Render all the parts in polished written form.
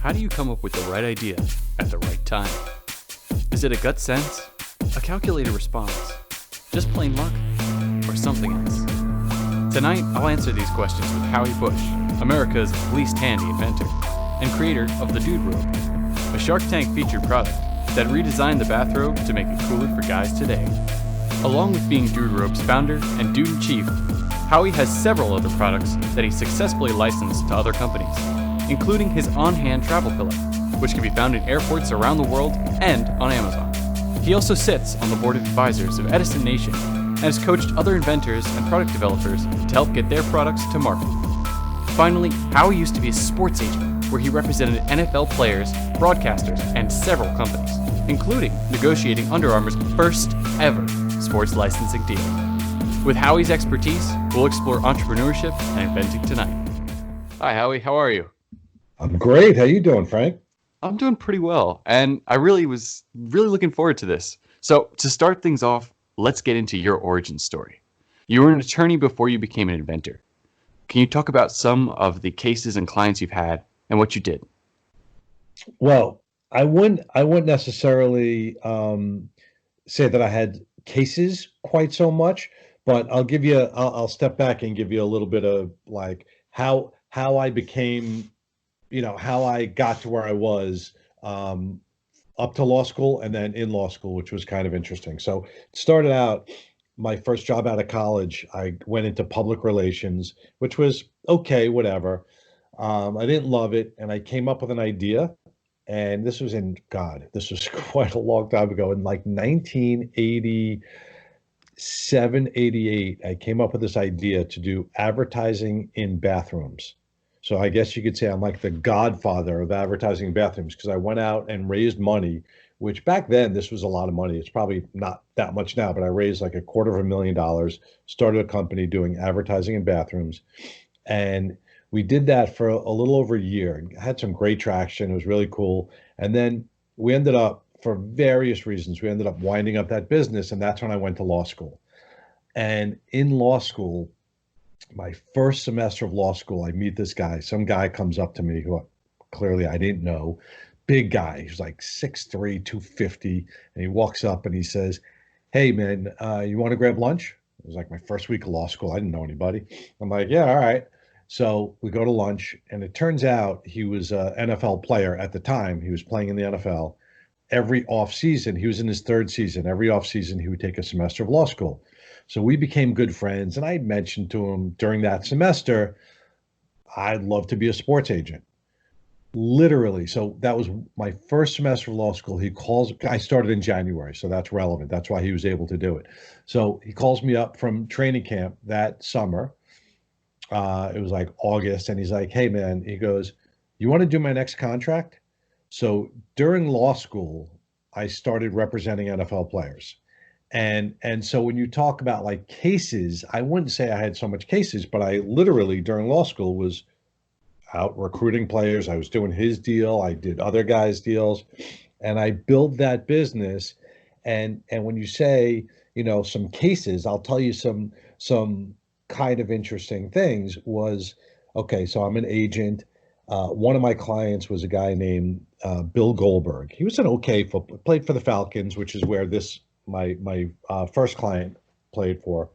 How do you come up with the right idea at the right time? Is it a gut sense, a calculated response, just plain luck, or something else? Tonight, I'll answer these questions with Howie Busch, America's least handy inventor, and creator of the Dude Robe, a Shark Tank featured product that redesigned the bathrobe to make it cooler for guys today. Along with being Dude Robe's founder and dude-in-chief, Howie has several other products that he successfully licensed to other companies, including his on-hand travel pillow, which can be found in airports around the world and on Amazon. He also sits on the board of advisors of Edison Nation and has coached other inventors and product developers to help get their products to market. Finally, Howie used to be a sports agent where he represented NFL players, broadcasters, and several companies, including negotiating Under Armour's first ever sports licensing deal. With Howie's expertise, we'll explore entrepreneurship and inventing tonight. Hi, Howie. How are you? I'm great. How you doing, Frank? I'm doing pretty well, and I was really looking forward to this. So to start things off, let's get into your origin story. You were an attorney before you became an inventor. Can you talk about some of the cases and clients you've had and what you did? Well, I wouldn't necessarily say that I had cases quite so much, but I'll step back and give you a little bit of like how I became, how I got to where I was up to law school and then in law school, which was kind of interesting. So it started out, my first job out of college, I went into public relations, which was okay, whatever. I didn't love it, and I came up with an idea, and this was this was quite a long time ago, in like 1987, 88, I came up with this idea to do advertising in bathrooms. So I guess you could say I'm like the godfather of advertising in bathrooms, because I went out and raised money, which back then, this was a lot of money. It's probably not that much now, but I raised like $250,000, started a company doing advertising in bathrooms. And we did that for a little over a year. Had some great traction. It was really cool. And then we ended up, for various reasons, we ended up winding up that business. And that's when I went to law school. And in law school, my first semester of law school, I meet this guy. Some guy comes up to me who clearly I didn't know. Big guy. He's like 6'3", 250. And he walks up and he says, "Hey, man, you want to grab lunch?" It was like my first week of law school. I didn't know anybody. I'm like, "Yeah, all right." So we go to lunch, and it turns out he was an NFL player at the time. He was playing in the NFL. Every off season, he was in his third season. Every off season, he would take a semester of law school. So we became good friends, and I had mentioned to him during that semester, I'd love to be a sports agent. Literally. So that was my first semester of law school. I started in January, so that's relevant. That's why he was able to do it. So he calls me up from training camp that summer. It was like August, and he's like, "Hey, man," he goes, "You want to do my next contract?" So during law school, I started representing NFL players. And so when you talk about like cases, I wouldn't say I had so much cases, but I literally during law school was out recruiting players. I was doing his deal. I did other guys' deals, and I built that business. And when you say, some cases, I'll tell you some kind of interesting things was, okay, so I'm an agent. One of my clients was a guy named Bill Goldberg. He was an okay football, played for the Falcons, which is where my first client played for.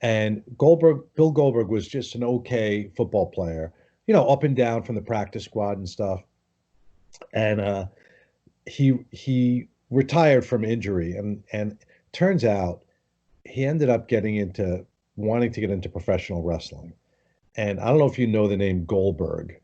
And Bill Goldberg was just an okay football player, up and down from the practice squad and stuff. And he retired from injury, and turns out he ended up wanting to get into professional wrestling. And I don't know if you know the name Goldberg,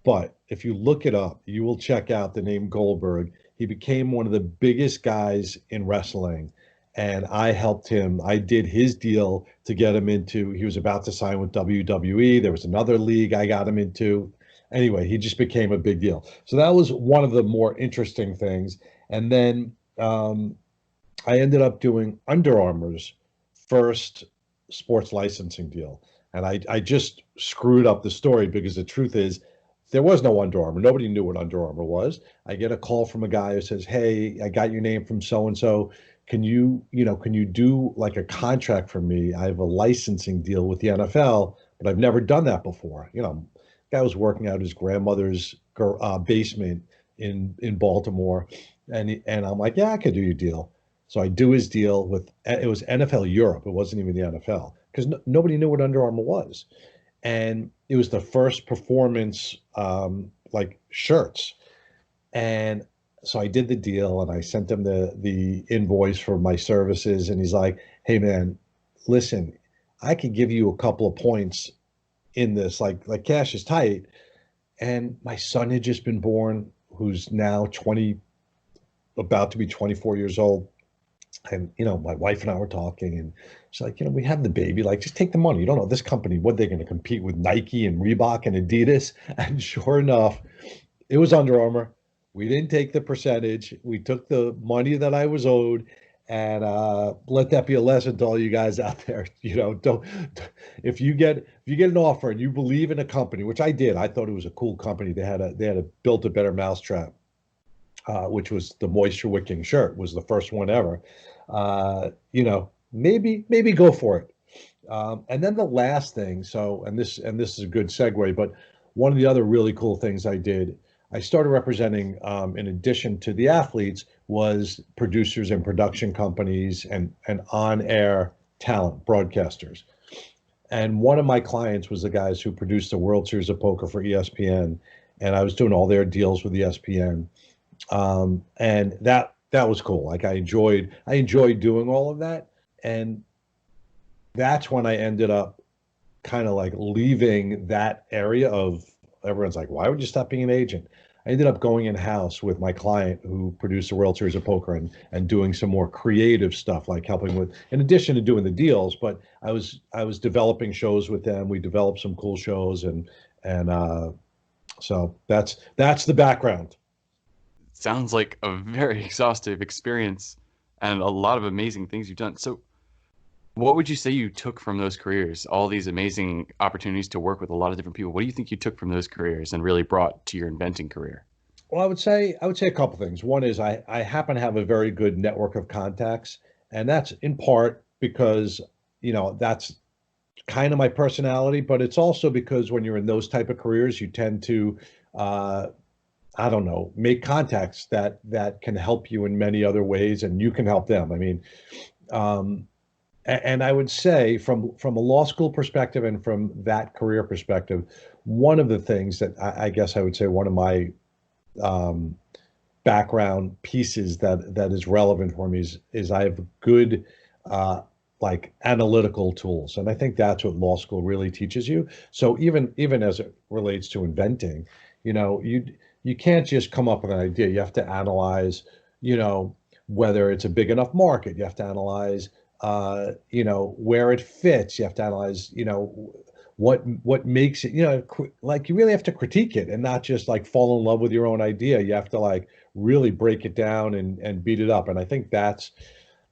but if you look it up, you will check out the name Goldberg. He became one of the biggest guys in wrestling, and I helped him. I did his deal to get him he was about to sign with WWE. There was another league I got him into. Anyway, he just became a big deal. So that was one of the more interesting things. And then I ended up doing Under Armour's first sports licensing deal. And I just screwed up the story, because the truth is there was no Under Armour. Nobody knew what Under Armour was. I get a call from a guy who says, "Hey, I got your name from so-and-so. Can you do like a contract for me? I have a licensing deal with the NFL, but I've never done that before." Guy was working out his grandmother's basement in Baltimore, and I'm like, yeah, I could do your deal. So I do his deal with it was NFL Europe. It wasn't even the NFL because nobody knew what Under Armour was, and it was the first performance like shirts, and so I did the deal and I sent him the invoice for my services, and he's like, hey man, listen, I could give you a couple of points in this, like cash is tight. And my son had just been born, who's now 20, about to be 24 years old. And, my wife and I were talking, and she's like, we have the baby, like, just take the money. You don't know this company, what they're going to compete with Nike and Reebok and Adidas. And sure enough, it was Under Armour. We didn't take the percentage. We took the money that I was owed, and let that be a lesson to all you guys out there. Don't if you get an offer and you believe in a company, which I did. I thought it was a cool company. They had built a better mousetrap, which was the moisture wicking shirt, was the first one ever. Maybe go for it. And then the last thing, and this is a good segue, but one of the other really cool things I did, I started representing, in addition to the athletes, was producers and production companies and on-air talent, broadcasters. And one of my clients was the guys who produced the World Series of Poker for ESPN, and I was doing all their deals with ESPN. And that was cool. Like I enjoyed doing all of that. And that's when I ended up kind of like leaving that area of, everyone's like, why would you stop being an agent? I ended up going in-house with my client who produced the World Series of Poker and doing some more creative stuff, like helping with, in addition to doing the deals, but I was developing shows with them. We developed some cool shows, and so that's the background. Sounds like a very exhaustive experience and a lot of amazing things you've done. So what would you say you took from those careers, all these amazing opportunities to work with a lot of different people? What do you think you took from those careers and really brought to your inventing career? Well, I would say a couple things. One is I happen to have a very good network of contacts, and that's in part because, that's kind of my personality, but it's also because when you're in those type of careers, you tend to, I don't know, make contacts that can help you in many other ways, and you can help them. I mean, and I would say from a law school perspective and from that career perspective, one of the things that I guess I would say one of my background pieces that is relevant for me is I have good like analytical tools, and I think that's what law school really teaches you. So even as it relates to inventing, you can't just come up with an idea. You have to analyze, whether it's a big enough market. You have to analyze where it fits. You have to analyze, what makes it, like you really have to critique it and not just like fall in love with your own idea. You have to like really break it down and beat it up. And I think that's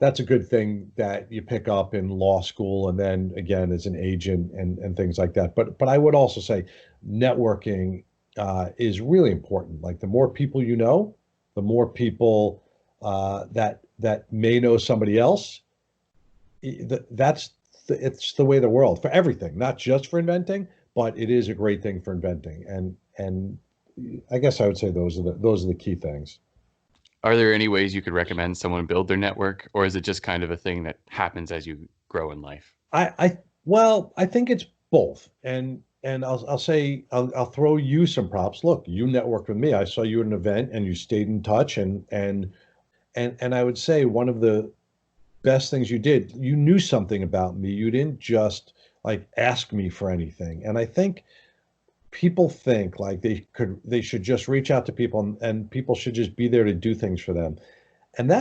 a good thing that you pick up in law school, and then again as an agent and things like that. But I would also say networking is really important. Like the more people you know, the more people that may know somebody else. It's the way of the world for everything, not just for inventing, but it is a great thing for inventing. And I guess I would say those are the key things. Are there any ways you could recommend someone build their network, or is it just kind of a thing that happens as you grow in life? Well, I think it's both. And I'll say I'll throw you some props. Look, you networked with me. I saw you at an event and you stayed in touch, and I would say one of the best things you did, you knew something about me. You didn't just like ask me for anything. And I think people think like they should just reach out to people, and people should just be there to do things for them. And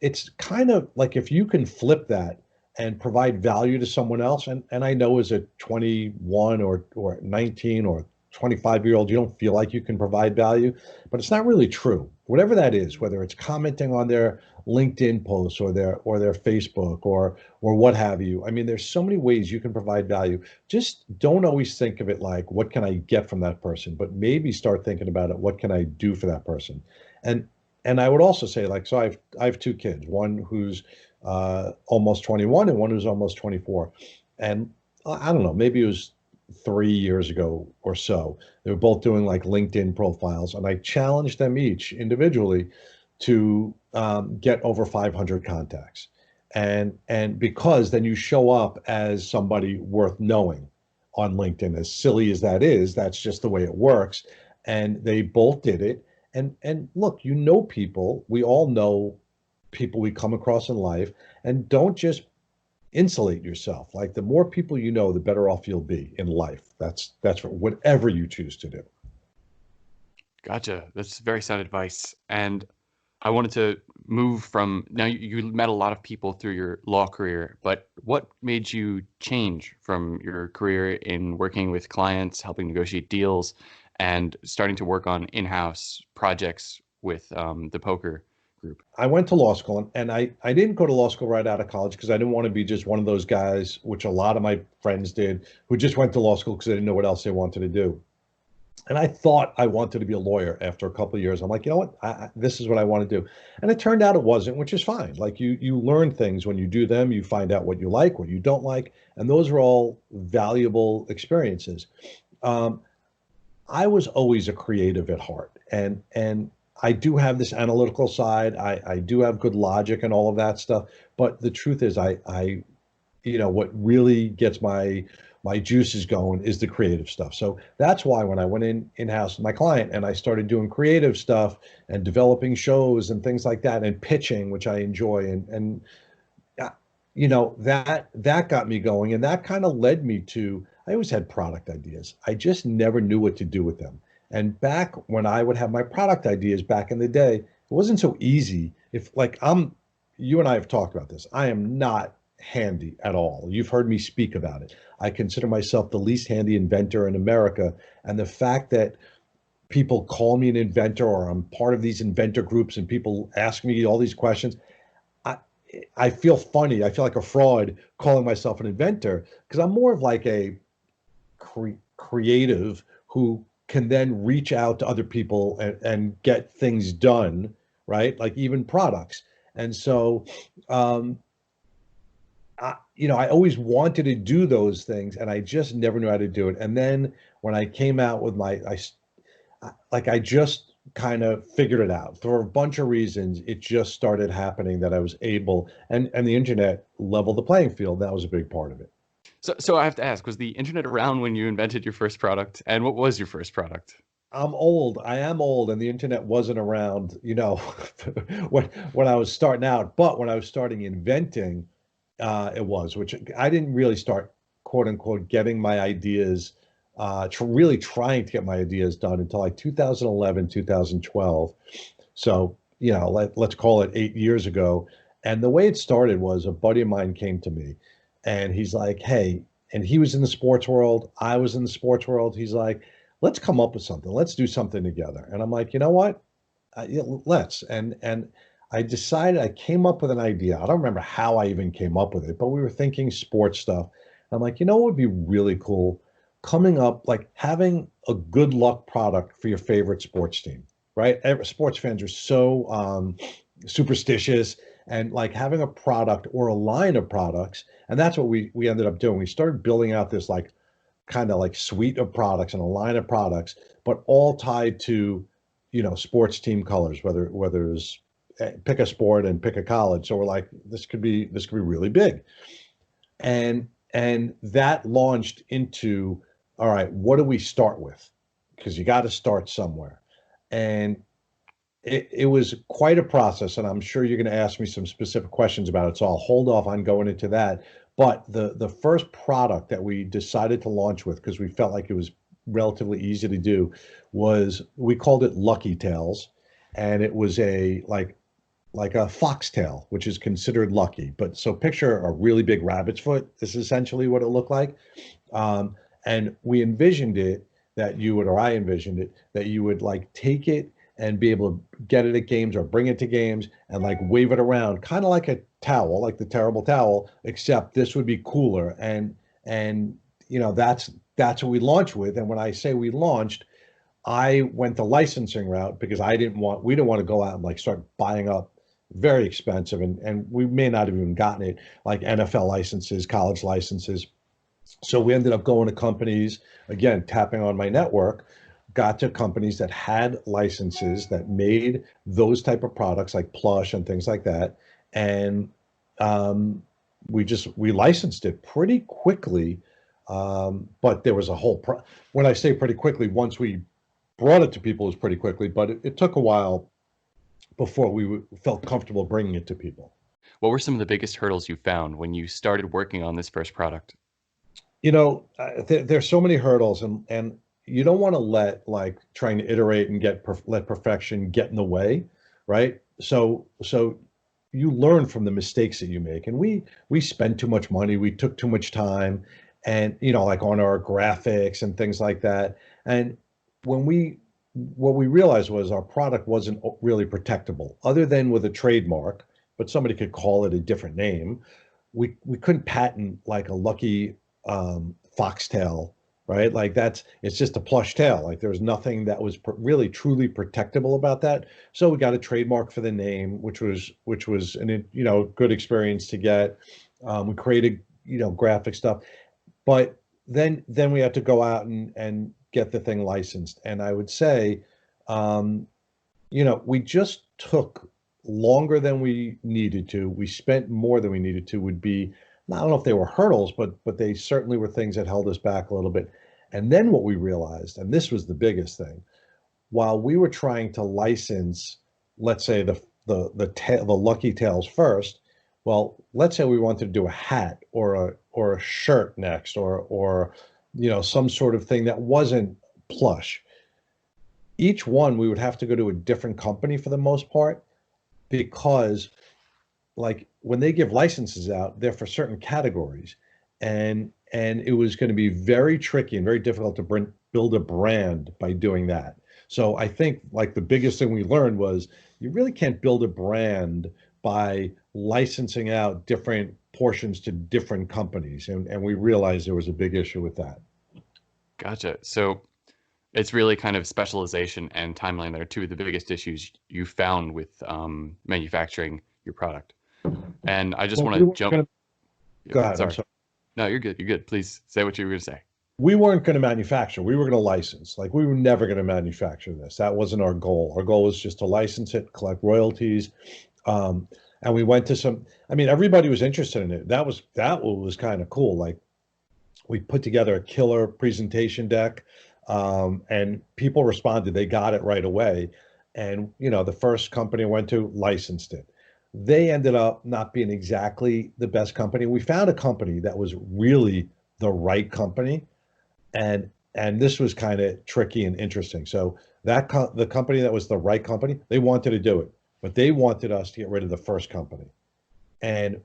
it's kind of like if you can flip that and provide value to someone else, and I know as a 21 or 19 or 25-year-old, you don't feel like you can provide value, but it's not really true. Whatever that is, whether it's commenting on their LinkedIn posts or their Facebook or what have you. I mean, there's so many ways you can provide value. Just don't always think of it like, what can I get from that person? But maybe start thinking about it, what can I do for that person? And I would also say, like, so I have two kids, one who's almost 21 and one who's almost 24. And I don't know, maybe it was 3 years ago or so. They were both doing like LinkedIn profiles, and I challenged them each individually to get over 500 contacts. And because then you show up as somebody worth knowing on LinkedIn. As silly as that is, that's just the way it works. And they both did it. And look, you know people. We all know people we come across in life, and don't just insulate yourself. Like the more people you know, the better off you'll be in life. That's for whatever you choose to do. Gotcha. That's very sound advice. And I wanted to move from now you met a lot of people through your law career, but what made you change from your career in working with clients, helping negotiate deals, and starting to work on in-house projects with the poker group? I went to law school, and I didn't go to law school right out of college because I didn't want to be just one of those guys, which a lot of my friends did, who just went to law school because they didn't know what else they wanted to do. And I thought I wanted to be a lawyer after a couple of years. I'm like, you know what? This is what I want to do. And it turned out it wasn't, which is fine. Like you learn things when you do them. You find out what you like, what you don't like, and those are all valuable experiences. Um, I was always a creative at heart, and I do have this analytical side. I do have good logic and all of that stuff. But the truth is, I what really gets my juices going is the creative stuff. So that's why when I went in-house with my client and I started doing creative stuff and developing shows and things like that and pitching, which I enjoy, and that got me going, and that kind of led me to, I always had product ideas. I just never knew what to do with them. And back when I would have my product ideas back in the day, it wasn't so easy. If like you and I have talked about this. I am not handy at all. You've heard me speak about it. I consider myself the least handy inventor in America. And the fact that people call me an inventor, or I'm part of these inventor groups and people ask me all these questions, I, I feel funny. I feel like a fraud calling myself an inventor because I'm more of like a creative who can then reach out to other people and get things done, right? Like even products. And so, I always wanted to do those things, and I just never knew how to do it. And then when I came out with I just kind of figured it out for a bunch of reasons. It just started happening that I was able, and the internet leveled the playing field. That was a big part of it. So I have to ask, was the internet around when you invented your first product? And what was your first product? I'm old. I am old, and the internet wasn't around, when I was starting out. But when I was starting inventing, it was, which I didn't really start, quote unquote, getting my ideas, really trying to get my ideas done until like 2011, 2012. So, let's call it 8 years ago. And the way it started was a buddy of mine came to me and he's like, hey, and he was in the sports world. I was in the sports world. He's like, let's come up with something. Let's do something together. And I'm like, you know what? Let's. And I decided, I came up with an idea. I don't remember how I even came up with it, but we were thinking sports stuff. I'm like, what would be really cool? Coming up, like having a good luck product for your favorite sports team, right? Sports fans are so superstitious, and like having a product or a line of products. And that's what we ended up doing. We started building out this like kind of like suite of products and a line of products, but all tied to, sports team colors, whether it's pick a sport and pick a college. So we're like, this could be really big. And that launched into, all right, what do we start with? Because you got to start somewhere. And it was quite a process, and I'm sure you're going to ask me some specific questions about it, so I'll hold off on going into that. But the first product that we decided to launch with, because we felt like it was relatively easy to do, was, we called it Lucky Tails, and it was like a foxtail, which is considered lucky. But so picture a really big rabbit's foot. This is essentially what it looked like. And we envisioned it that you would, or I envisioned it, that you would like take it and be able to get it at games or bring it to games and like wave it around, kind of like a towel, like the terrible towel, except this would be cooler. And that's what we launched with. And when I say we launched, I went the licensing route because we didn't want to go out and like start buying up very expensive, and we may not have even gotten it, like NFL licenses, college licenses. So we ended up going to companies, again, tapping on my network, got to companies that had licenses that made those type of products like plush and things like that. And um, we licensed it pretty quickly. But there was a whole when I say pretty quickly, once we brought it to people, it was pretty quickly, but it took a while before we felt comfortable bringing it to people. What were some of the biggest hurdles you found when you started working on this first product? There's so many hurdles, and you don't want to let like trying to iterate and let perfection get in the way, right? So you learn from the mistakes that you make, and we spend too much money, we took too much time, and like on our graphics and things like that. And when we what we realized was our product wasn't really protectable, other than with a trademark, but somebody could call it a different name. We couldn't patent like a lucky foxtail, right? Like it's just a plush tail. Like there was nothing that was really truly protectable about that. So we got a trademark for the name, which was an good experience to get. We created graphic stuff, but then we had to go out and get the thing licensed. And I would say, we just took longer than we needed to. We spent more than we needed to. Would be, I don't know if they were hurdles, but they certainly were things that held us back a little bit. And then what we realized, and this was the biggest thing, while we were trying to license, let's say the Lucky Tails first, well, let's say we wanted to do a hat or a shirt next, or some sort of thing that wasn't plush. Each one we would have to go to a different company for the most part, because like when they give licenses out, they're for certain categories, and it was going to be very tricky and very difficult to build a brand by doing that. So I think like the biggest thing we learned was you really can't build a brand by licensing out different portions to different companies, and we realized there was a big issue with that. Gotcha. So it's really kind of specialization and timeline that are two of the biggest issues you found with manufacturing your product. And I just Well, want we to weren't jump. gonna, go ahead. I'm Sorry. sorry. No, you're good. You're good. Please say what you were going to say. We weren't going to manufacture. We were going to license. Like we were never going to manufacture this. That wasn't our goal. Our goal was just to license it, collect royalties. Um, and we went to some. I mean, everybody was interested in it. That was kind of cool. Like we put together a killer presentation deck, and people responded. They got it right away. And the first company I went to licensed it. They ended up not being exactly the best company. We found a company that was really the right company, and this was kind of tricky and interesting. So the company that was the right company, they wanted to do it, but they wanted us to get rid of the first company. And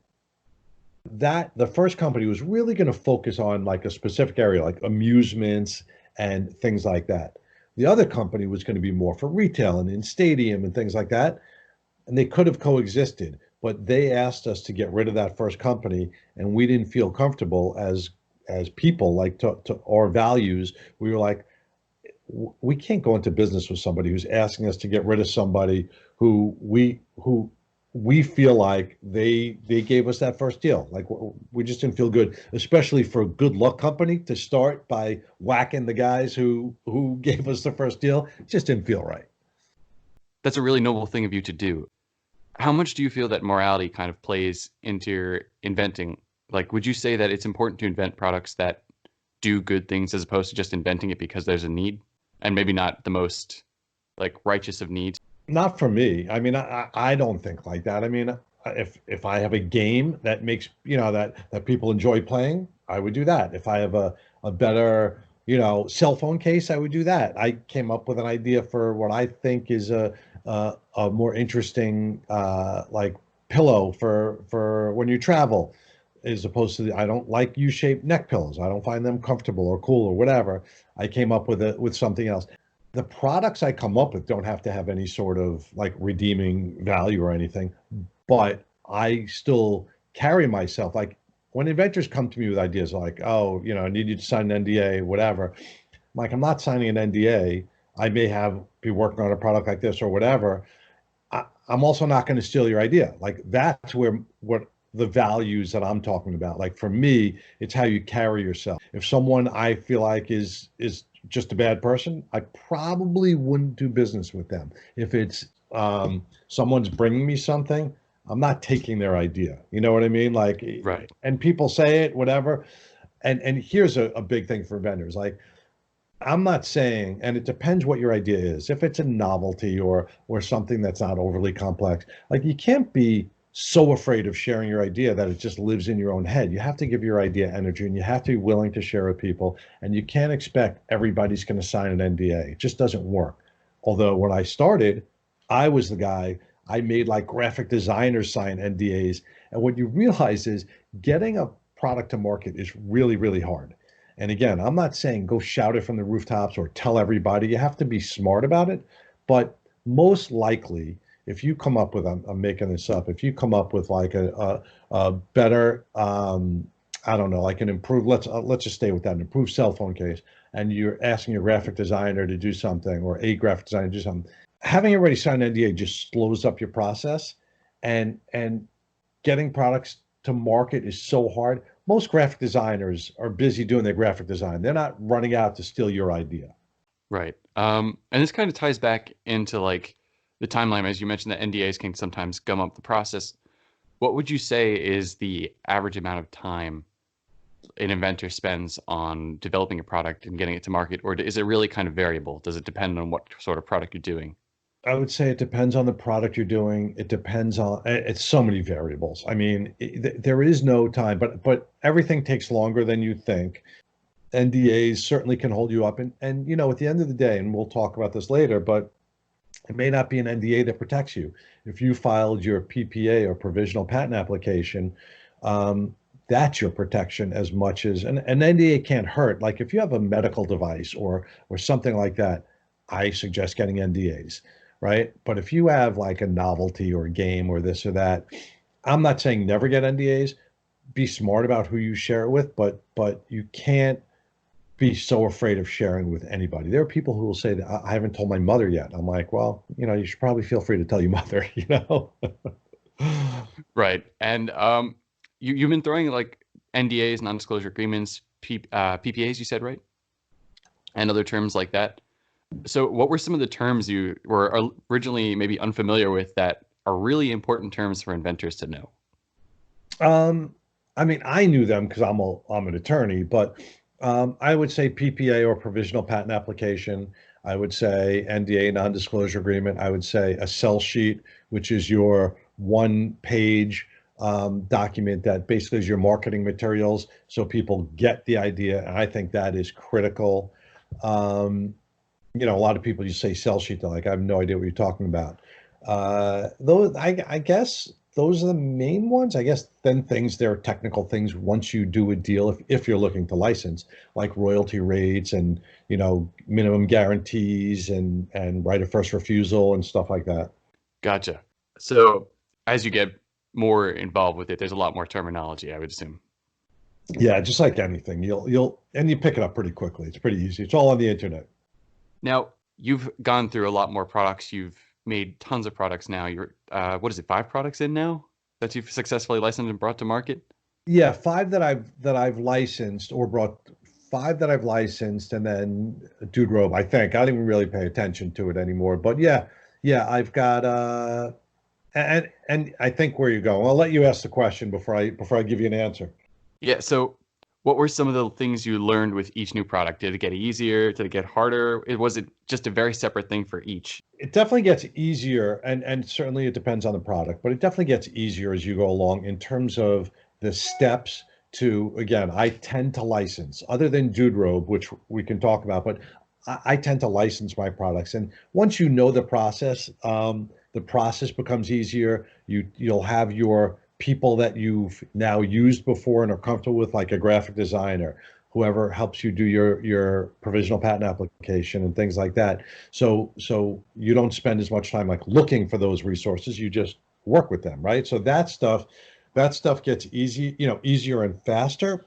that the first company was really going to focus on like a specific area, like amusements and things like that. The other company was going to be more for retail and in stadium and things like that. And they could have coexisted, but they asked us to get rid of that first company, and we didn't feel comfortable as people, like to our values. We were like, we can't go into business with somebody who's asking us to get rid of somebody who we feel like they gave us that first deal. Like we just didn't feel good, especially for a good luck company to start by whacking the guys who gave us the first deal. It just didn't feel right. That's a really noble thing of you to do. How much do you feel that morality kind of plays into your inventing? Like, would you say that it's important to invent products that do good things as opposed to just inventing it because there's a need and maybe not the most like righteous of needs? Not for me. I mean, I don't think like that. I mean, if I have a game that makes that people enjoy playing, I would do that. If I have a better cell phone case, I would do that. I came up with an idea for what I think is a more interesting like pillow for when you travel, as opposed to I don't like U-shaped neck pillows. I don't find them comfortable or cool or whatever. I came up with something else. The products I come up with don't have to have any sort of like redeeming value or anything, but I still carry myself like when inventors come to me with ideas like, oh, I need you to sign an NDA, whatever. Like, I'm not signing an NDA. I may be working on a product like this or whatever. I'm also not going to steal your idea. Like that's where what the values that I'm talking about. Like for me, it's how you carry yourself. If someone I feel like is just a bad person, I probably wouldn't do business with them. If it's someone's bringing me something, I'm not taking their idea. You know what I mean? Like, Right. and people say it, whatever. And here's a big thing for vendors. Like, I'm not saying, and it depends what your idea is. If it's a novelty or something that's not overly complex, like you can't be so afraid of sharing your idea that it just lives in your own head. You have to give your idea energy and you have to be willing to share with people. And you can't expect everybody's going to sign an NDA. It just doesn't work. Although when I started, I was the guy, I made like graphic designers sign NDAs. And what you realize is getting a product to market is really, really hard. And again, I'm not saying go shout it from the rooftops or tell everybody. You have to be smart about it. But most likely, if you come up with, I'm making this up, if you come up with like a better, I don't know, like an improved, let's just stay with that, an improved cell phone case, and you're asking your graphic designer to do something or a graphic designer to do something, having everybody sign an NDA just slows up your process, and getting products to market is so hard. Most graphic designers are busy doing their graphic design. They're not running out to steal your idea. Right. And this kind of ties back into like the timeline, as you mentioned that NDAs can sometimes gum up the process. What would you say is the average amount of time an inventor spends on developing a product and getting it to market, or is it really kind of variable? Does it depend on what sort of product you're doing? I would say it depends on the product you're doing. It depends on, it's so many variables. I mean, there is no time, but everything takes longer than you think. NDAs certainly can hold you up. And you know, at the end of the day, and we'll talk about this later, but it may not be an NDA that protects you. If you filed your PPA or provisional patent application, that's your protection as much as an NDA can't hurt. Like if you have a medical device or something like that, I suggest getting NDAs, right? But if you have like a novelty or a game or this or that, I'm not saying never get NDAs. Be smart about who you share it with, but you can't be so afraid of sharing with anybody. There are people who will say that I haven't told my mother yet. I'm like, well, you know, you should probably feel free to tell your mother, you know? Right. And you've been throwing like NDAs, non-disclosure agreements, PPAs, you said, right? And other terms like that. So what were some of the terms you were originally maybe unfamiliar with that are really important terms for inventors to know? I mean, I knew them because I'm an attorney, but I would say PPA or provisional patent application. I would say NDA, non-disclosure agreement. I would say a sell sheet, which is your one-page document that basically is your marketing materials, so people get the idea. And I think that is critical. You know, a lot of people just say sell sheet. They're like, I have no idea what you're talking about. Those, I guess those are the main ones. I guess then there are technical things once you do a deal, if you're looking to license, like royalty rates and, you know, minimum guarantees and right of first refusal and stuff like that. Gotcha. So as you get more involved with it, there's a lot more terminology, I would assume. Yeah, just like anything, and you pick it up pretty quickly. It's pretty easy. It's all on the internet. Now, you've gone through a lot more products. You've made tons of products now. You're, what is it, 5 products in now that you've successfully licensed and brought to market? Yeah, five that I've licensed or brought, five that I've licensed, and then Dude Robe. I think I don't even really pay attention to it anymore. But yeah, I've got and I think where you're going. I'll let you ask the question before I give you an answer. Yeah. So what were some of the things you learned with each new product? Did it get easier? Did it get harder? Was it just a very separate thing for each? It definitely gets easier, and certainly it depends on the product, but it definitely gets easier as you go along in terms of the steps to, again, I tend to license, other than Dude Robe, which we can talk about, but I tend to license my products. And once you know the process becomes easier. You'll have your people that you've now used before and are comfortable with, like a graphic designer, whoever helps you do your provisional patent application and things like that. So you don't spend as much time like looking for those resources. You just work with them, right? So that stuff gets easier and faster.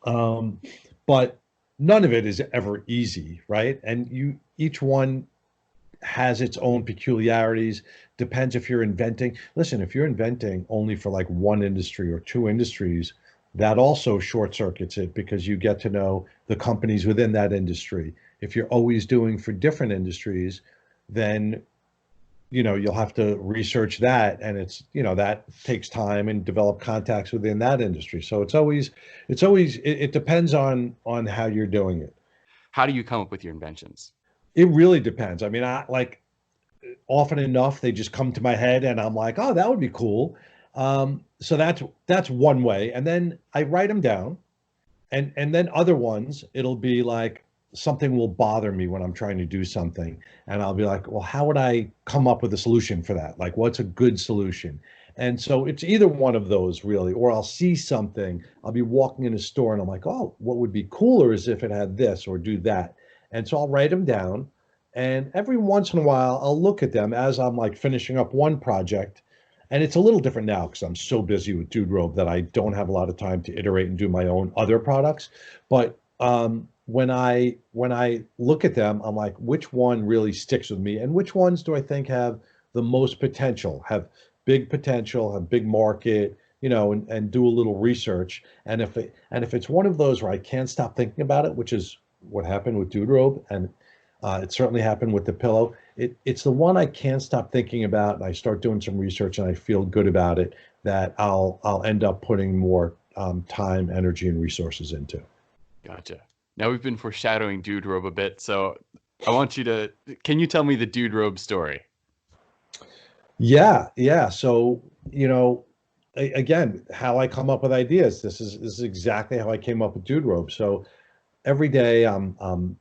But none of it is ever easy, right? And each one has its own peculiarities. Depends if you're inventing. Listen, if you're inventing only for like one industry or two industries, that also short circuits it because you get to know the companies within that industry. If you're always doing for different industries, then you'll have to research that, and that takes time and develop contacts within that industry. So it depends on how you're doing it. How do you come up with your inventions? It really depends. I mean, I like often enough they just come to my head and I'm like, oh, that would be cool. So that's one way, and then I write them down, and then other ones it'll be like something will bother me when I'm trying to do something, and I'll be like, well, how would I come up with a solution for that? Like, what's a good solution? And so it's either one of those really, or I'll see something, I'll be walking in a store and I'm like, oh, what would be cooler is if it had this or do that. And so I'll write them down, and every once in a while I'll look at them as I'm like finishing up one project. And it's a little different now because I'm so busy with Dude Robe that I don't have a lot of time to iterate and do my own other products. But when I look at them, I'm like, which one really sticks with me, and which ones do I think have the most potential, have big potential, have big market, and do a little research. And if it's one of those where I can't stop thinking about it, which is what happened with Dude Robe, and it certainly happened with the pillow. It's the one I can't stop thinking about, and I start doing some research, and I feel good about it, that I'll end up putting more time, energy, and resources into. Gotcha. Now we've been foreshadowing Dude Robe a bit, so can you tell me the Dude Robe story? Yeah. So, again, how I come up with ideas. This is exactly how I came up with Dude Robe. So every day I'm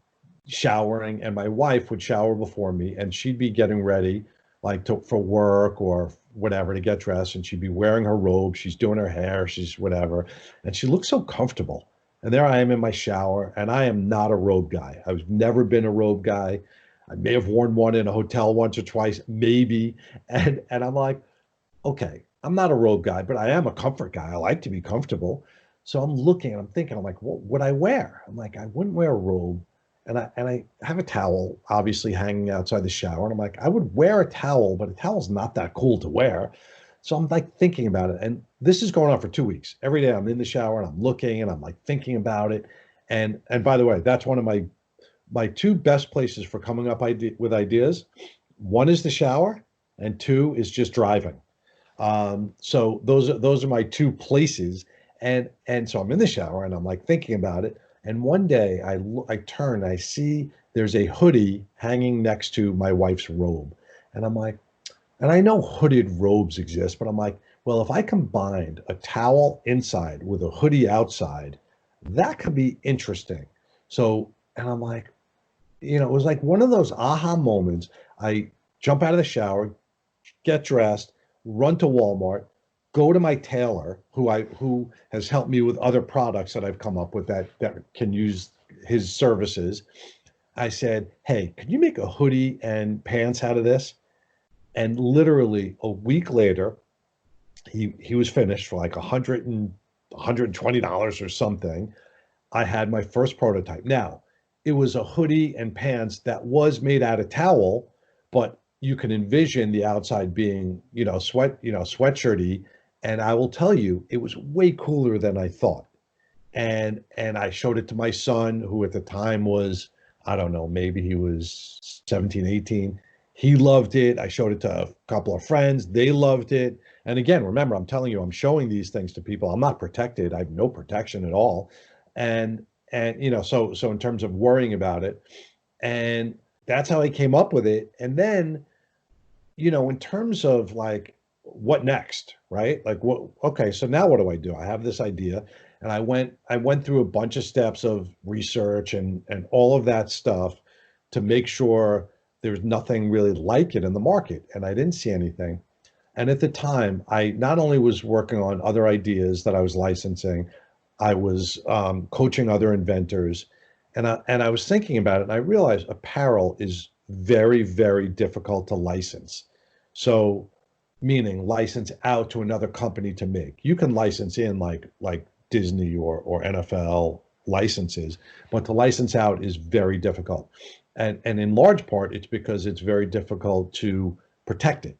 showering, and my wife would shower before me, and she'd be getting ready like for work or whatever, to get dressed, and she'd be wearing her robe, she's doing her hair, she's whatever, and she looks so comfortable. And there I am in my shower, and I am not a robe guy. I've never been a robe guy. I may have worn one in a hotel once or twice, maybe. And I'm like, okay, I'm not a robe guy, but I am a comfort guy. I like to be comfortable. So I'm looking and I'm thinking, I'm like, what would I wear? I'm like, I wouldn't wear a robe. And I have a towel obviously hanging outside the shower. And I'm like, I would wear a towel, but a towel's not that cool to wear. So I'm like thinking about it. And this is going on for 2 weeks. Every day I'm in the shower and I'm looking and I'm like thinking about it. And by the way, that's one of my two best places for coming up with ideas. One is the shower, and two is just driving. So those are my two places. And so I'm in the shower and I'm like thinking about it. And one day I turn, I see there's a hoodie hanging next to my wife's robe. And I'm like, and I know hooded robes exist, but I'm like, well, if I combined a towel inside with a hoodie outside, that could be interesting. So, and I'm like, it was like one of those aha moments. I jump out of the shower, get dressed, run to Walmart, go to my tailor, who has helped me with other products that I've come up with that can use his services. I said, hey, can you make a hoodie and pants out of this? And literally a week later, he was finished for like $120 or something. I had my first prototype. Now, it was a hoodie and pants that was made out of towel, but you can envision the outside being, sweatshirty. And I will tell you, it was way cooler than I thought. And I showed it to my son, who at the time was, I don't know, maybe he was 17, 18. He loved it. I showed it to a couple of friends. They loved it. And again, remember, I'm telling you, I'm showing these things to people. I'm not protected. I have no protection at all. And so in terms of worrying about it, and that's how I came up with it. And then, in terms of like, what next, right? Like, okay, so now what do? I have this idea, and I went through a bunch of steps of research and all of that stuff to make sure there's nothing really like it in the market, and I didn't see anything. And at the time, I not only was working on other ideas that I was licensing, I was coaching other inventors, and I was thinking about it, and I realized apparel is very, very difficult to license. So, meaning license out to another company to make. You can license in like Disney or NFL, licenses, but to license out is very difficult. And in large part, it's because it's very difficult to protect it.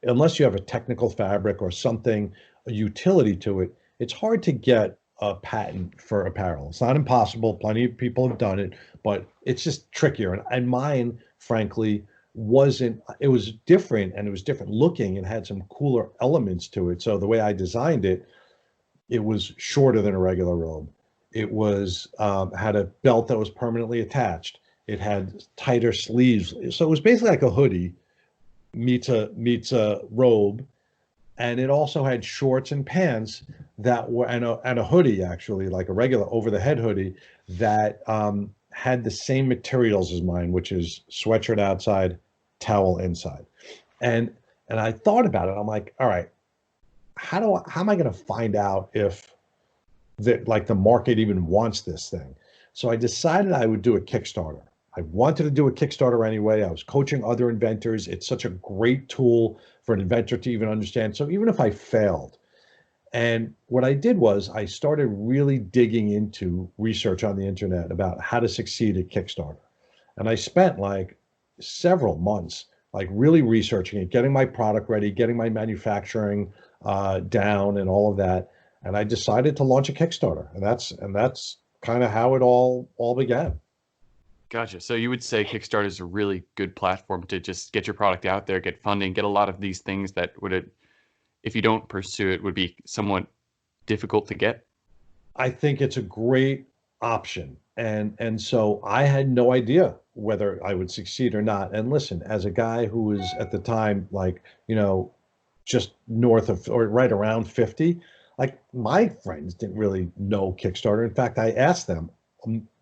Unless you have a technical fabric or something, a utility to it, it's hard to get a patent for apparel. It's not impossible. Plenty of people have done it, but it's just trickier. And mine, frankly, wasn't, it was different, and it was different looking and had some cooler elements to it. So the way I designed it, it was shorter than a regular robe. It was had a belt that was permanently attached. It had tighter sleeves. So it was basically like a hoodie meets a robe. And it also had shorts and pants that were, and a hoodie, actually, like a regular over the head hoodie that had the same materials as mine, which is sweatshirt outside, towel inside. And I thought about it. I'm like, all right, how am I going to find out if the market even wants this thing? So I decided I would do a Kickstarter. I wanted to do a Kickstarter anyway. I was coaching other inventors. It's such a great tool for an inventor to even understand. So even if I failed, and what I did was I started really digging into research on the internet about how to succeed at Kickstarter. And I spent like several months like really researching it, getting my product ready, getting my manufacturing down and all of that. And I decided to launch a Kickstarter. And that's kind of how it all began. Gotcha. So you would say Kickstarter is a really good platform to just get your product out there, get funding, get a lot of these things that would, if you don't pursue it, would be somewhat difficult to get? I think it's a great option. And so I had no idea whether I would succeed or not. And listen, as a guy who was at the time, like, just north of or right around 50, like my friends didn't really know Kickstarter. In fact, I asked them,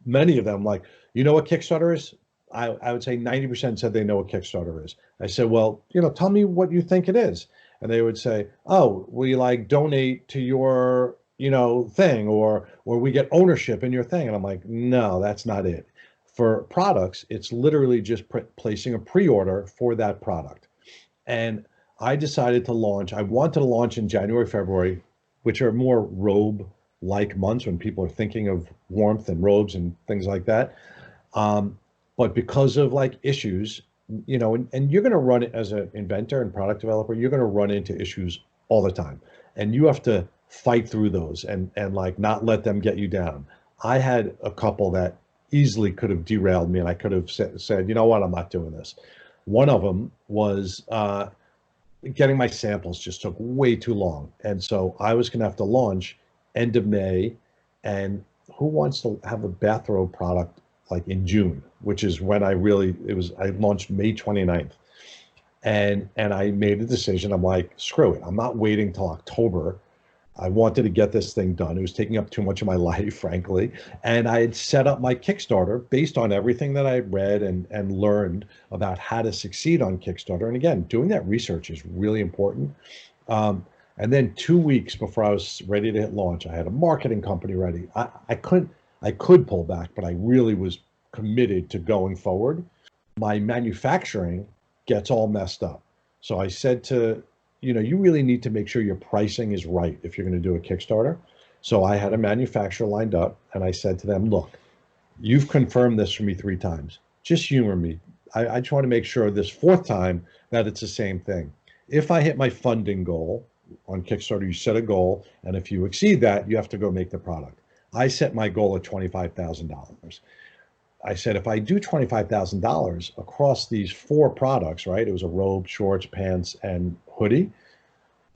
many of them, like, you know what Kickstarter is? I would say 90% said they know what Kickstarter is. I said, well, tell me what you think it is. And they would say, oh, we like donate to your, thing, or we get ownership in your thing. And I'm like, no, that's not it. For products, it's literally just placing a pre-order for that product. And I decided to launch, I wanted to launch in January, February, which are more robe-like months when people are thinking of warmth and robes and things like that. But because of like issues, and you're going to run it as an inventor and product developer, you're going to run into issues all the time. And you have to fight through those and like not let them get you down. I had a couple that easily could have derailed me, and I could have said, you know what, I'm not doing this. One of them was getting my samples just took way too long. And so I was going to have to launch end of May. And who wants to have a bathrobe product like in June, which is when I launched May 29th. And I made a decision. I'm like, screw it. I'm not waiting till October. I wanted to get this thing done. It was taking up too much of my life, frankly. And I had set up my Kickstarter based on everything that I read and learned about how to succeed on Kickstarter. And again, doing that research is really important. And then 2 weeks before I was ready to hit launch, I had a marketing company ready. I could pull back, but I really was committed to going forward. My manufacturing gets all messed up. So I said to, you really need to make sure your pricing is right if you're going to do a Kickstarter. So I had a manufacturer lined up, and I said to them, look, you've confirmed this for me 3 times. Just humor me. I just want to make sure this 4th time that it's the same thing. If I hit my funding goal on Kickstarter, you set a goal, and if you exceed that, you have to go make the product. I set my goal at $25,000. I said, if I do $25,000 across these 4 products, right? It was a robe, shorts, pants, and hoodie.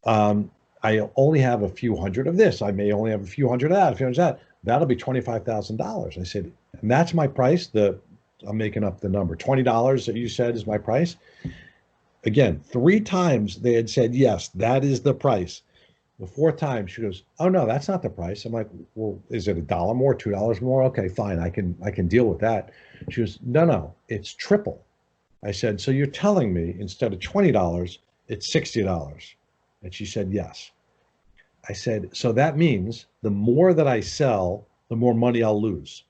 I only have a few hundred of this. I may only have a few hundred of that, a few hundred of that. That'll be $25,000. I said, and that's my price. I'm making up the number. $20 that you said is my price. Again, 3 times they had said, yes, that is the price. The 4th time she goes, oh no, that's not the price. I'm like, well, is it $1 more, $2 more? Okay, fine, I can deal with that. She goes, no, it's triple. I said, so you're telling me instead of $20, it's $60. And she said, yes. I said, so that means the more that I sell, the more money I'll lose.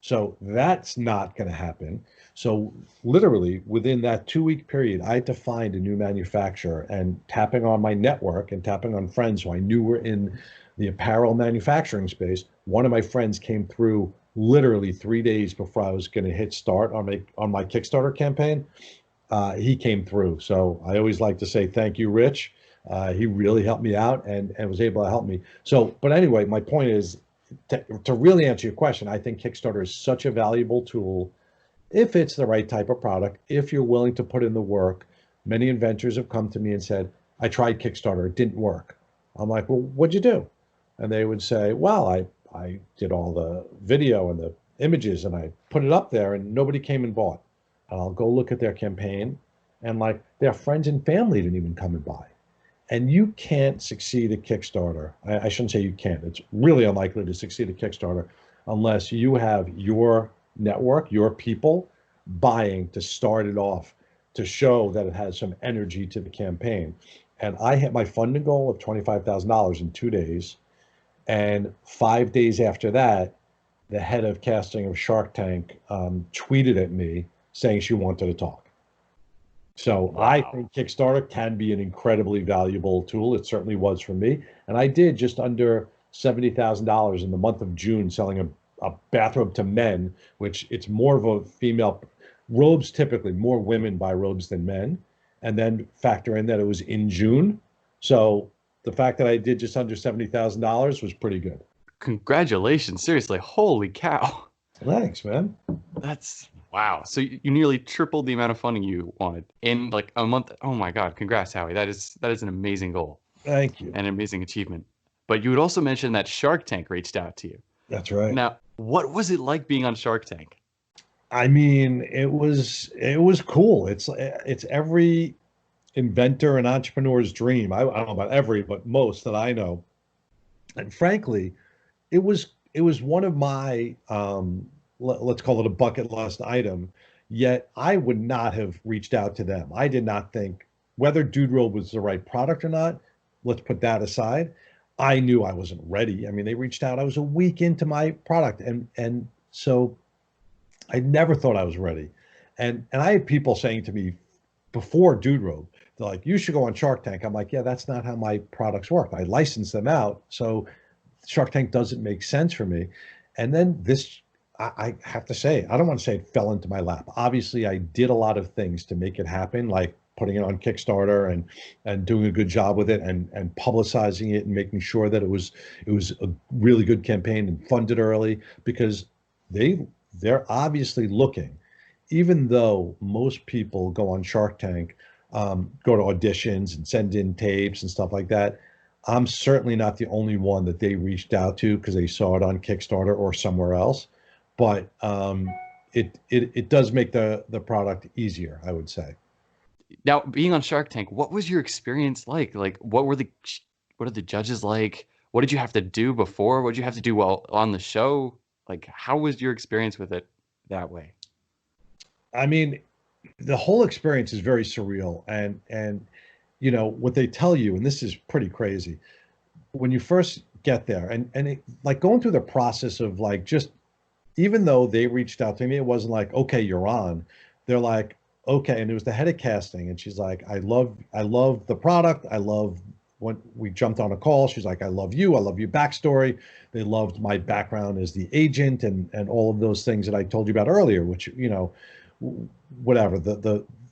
So that's not going to happen. So literally within that 2-week period, I had to find a new manufacturer, and tapping on my network and tapping on friends who I knew were in the apparel manufacturing space. One of my friends came through literally 3 days before I was going to hit start on my Kickstarter campaign. He came through. So I always like to say thank you, Rich. He really helped me out and was able to help me. So, but anyway, my point is to really answer your question, I think Kickstarter is such a valuable tool if it's the right type of product, if you're willing to put in the work. Many inventors have come to me and said, I tried Kickstarter, it didn't work. I'm like, well, what'd you do? And they would say, well, I did all the video and the images and I put it up there and nobody came and bought. And I'll go look at their campaign and like their friends and family didn't even come and buy. And you can't succeed at Kickstarter. I shouldn't say you can't. It's really unlikely to succeed at Kickstarter unless you have your network, your people buying to start it off to show that it has some energy to the campaign. And I hit my funding goal of $25,000 in 2 days. And 5 days after that, the head of casting of Shark Tank tweeted at me saying she wanted to talk. So wow. I think Kickstarter can be an incredibly valuable tool. It certainly was for me. And I did just under $70,000 in the month of June selling a bathrobe to men, which it's more of a female, robes typically, more women buy robes than men. And then factor in that it was in June. So the fact that I did just under $70,000 was pretty good. Congratulations. Seriously. Holy cow. Thanks, man. That's wow. So you nearly tripled the amount of funding you wanted in like a month. Oh my God. Congrats, Howie. That is an amazing goal. Thank you. And an amazing achievement. But you would also mention that Shark Tank reached out to you. That's right. Now, what was it like being on Shark Tank? I mean, it was cool. It's every inventor and entrepreneur's dream. I don't know about every, but most that I know. And frankly, it was one of my let's call it a bucket list item. Yet I would not have reached out to them. I did not think whether Dude Robe was the right product or not. Let's put that aside. I knew I wasn't ready. I mean, they reached out. I was a week into my product, and so I never thought I was ready. And I had people saying to me before Dude Robe, they're like, you should go on Shark Tank. I'm like, yeah, that's not how my products work. I license them out. So Shark Tank doesn't make sense for me. And then this, I have to say, I don't want to say it fell into my lap. Obviously, I did a lot of things to make it happen, like putting it on Kickstarter and doing a good job with it and publicizing it and making sure that it was a really good campaign and funded early, because they're obviously looking, even though most people go on Shark Tank, go to auditions and send in tapes and stuff like that. I'm certainly not the only one that they reached out to because they saw it on Kickstarter or somewhere else. But it does make the product easier, I would say. Now, being on Shark Tank, what was your experience like? Like, what are the judges like? What did you have to do before? What did you have to do while on the show? Like, how was your experience with it that way? I mean, the whole experience is very surreal. And you know, what they tell you, and this is pretty crazy, when you first get there and like going through the process of like, just, even though they reached out to me, it wasn't like, okay, you're on. They're like, okay. And it was the head of casting. And she's like, I love the product. I love when we jumped on a call. She's like, I love your backstory. They loved my background as the agent and all of those things that I told you about earlier, which, you know, whatever,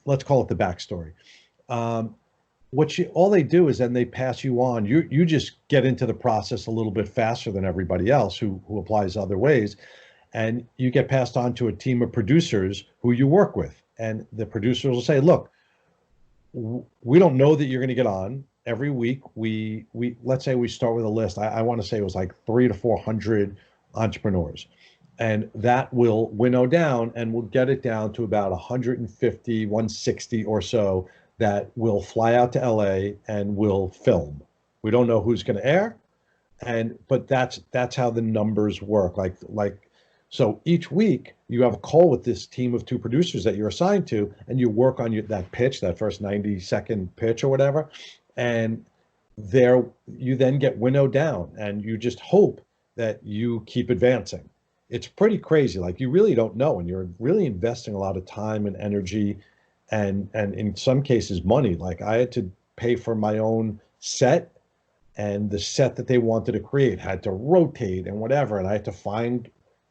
let's call it the backstory. All they do is then they pass you on. You just get into the process a little bit faster than everybody else who applies other ways. And you get passed on to a team of producers who you work with. And the producers will say, look, we don't know that you're going to get on. Every week, we let's say we start with a list. I want to say it was like 300 to 400 entrepreneurs. And that will winnow down and we'll get it down to about 150, 160 or so that will fly out to LA and will film. We don't know who's going to air. But that's how the numbers work. So each week you have a call with this team of 2 producers that you're assigned to, and you work on that pitch, that first 90-second pitch or whatever. And there you then get winnowed down and you just hope that you keep advancing. It's pretty crazy. Like, you really don't know, and you're really investing a lot of time and energy and in some cases money. Like, I had to pay for my own set and the set that they wanted to create had to rotate and whatever, and I had to find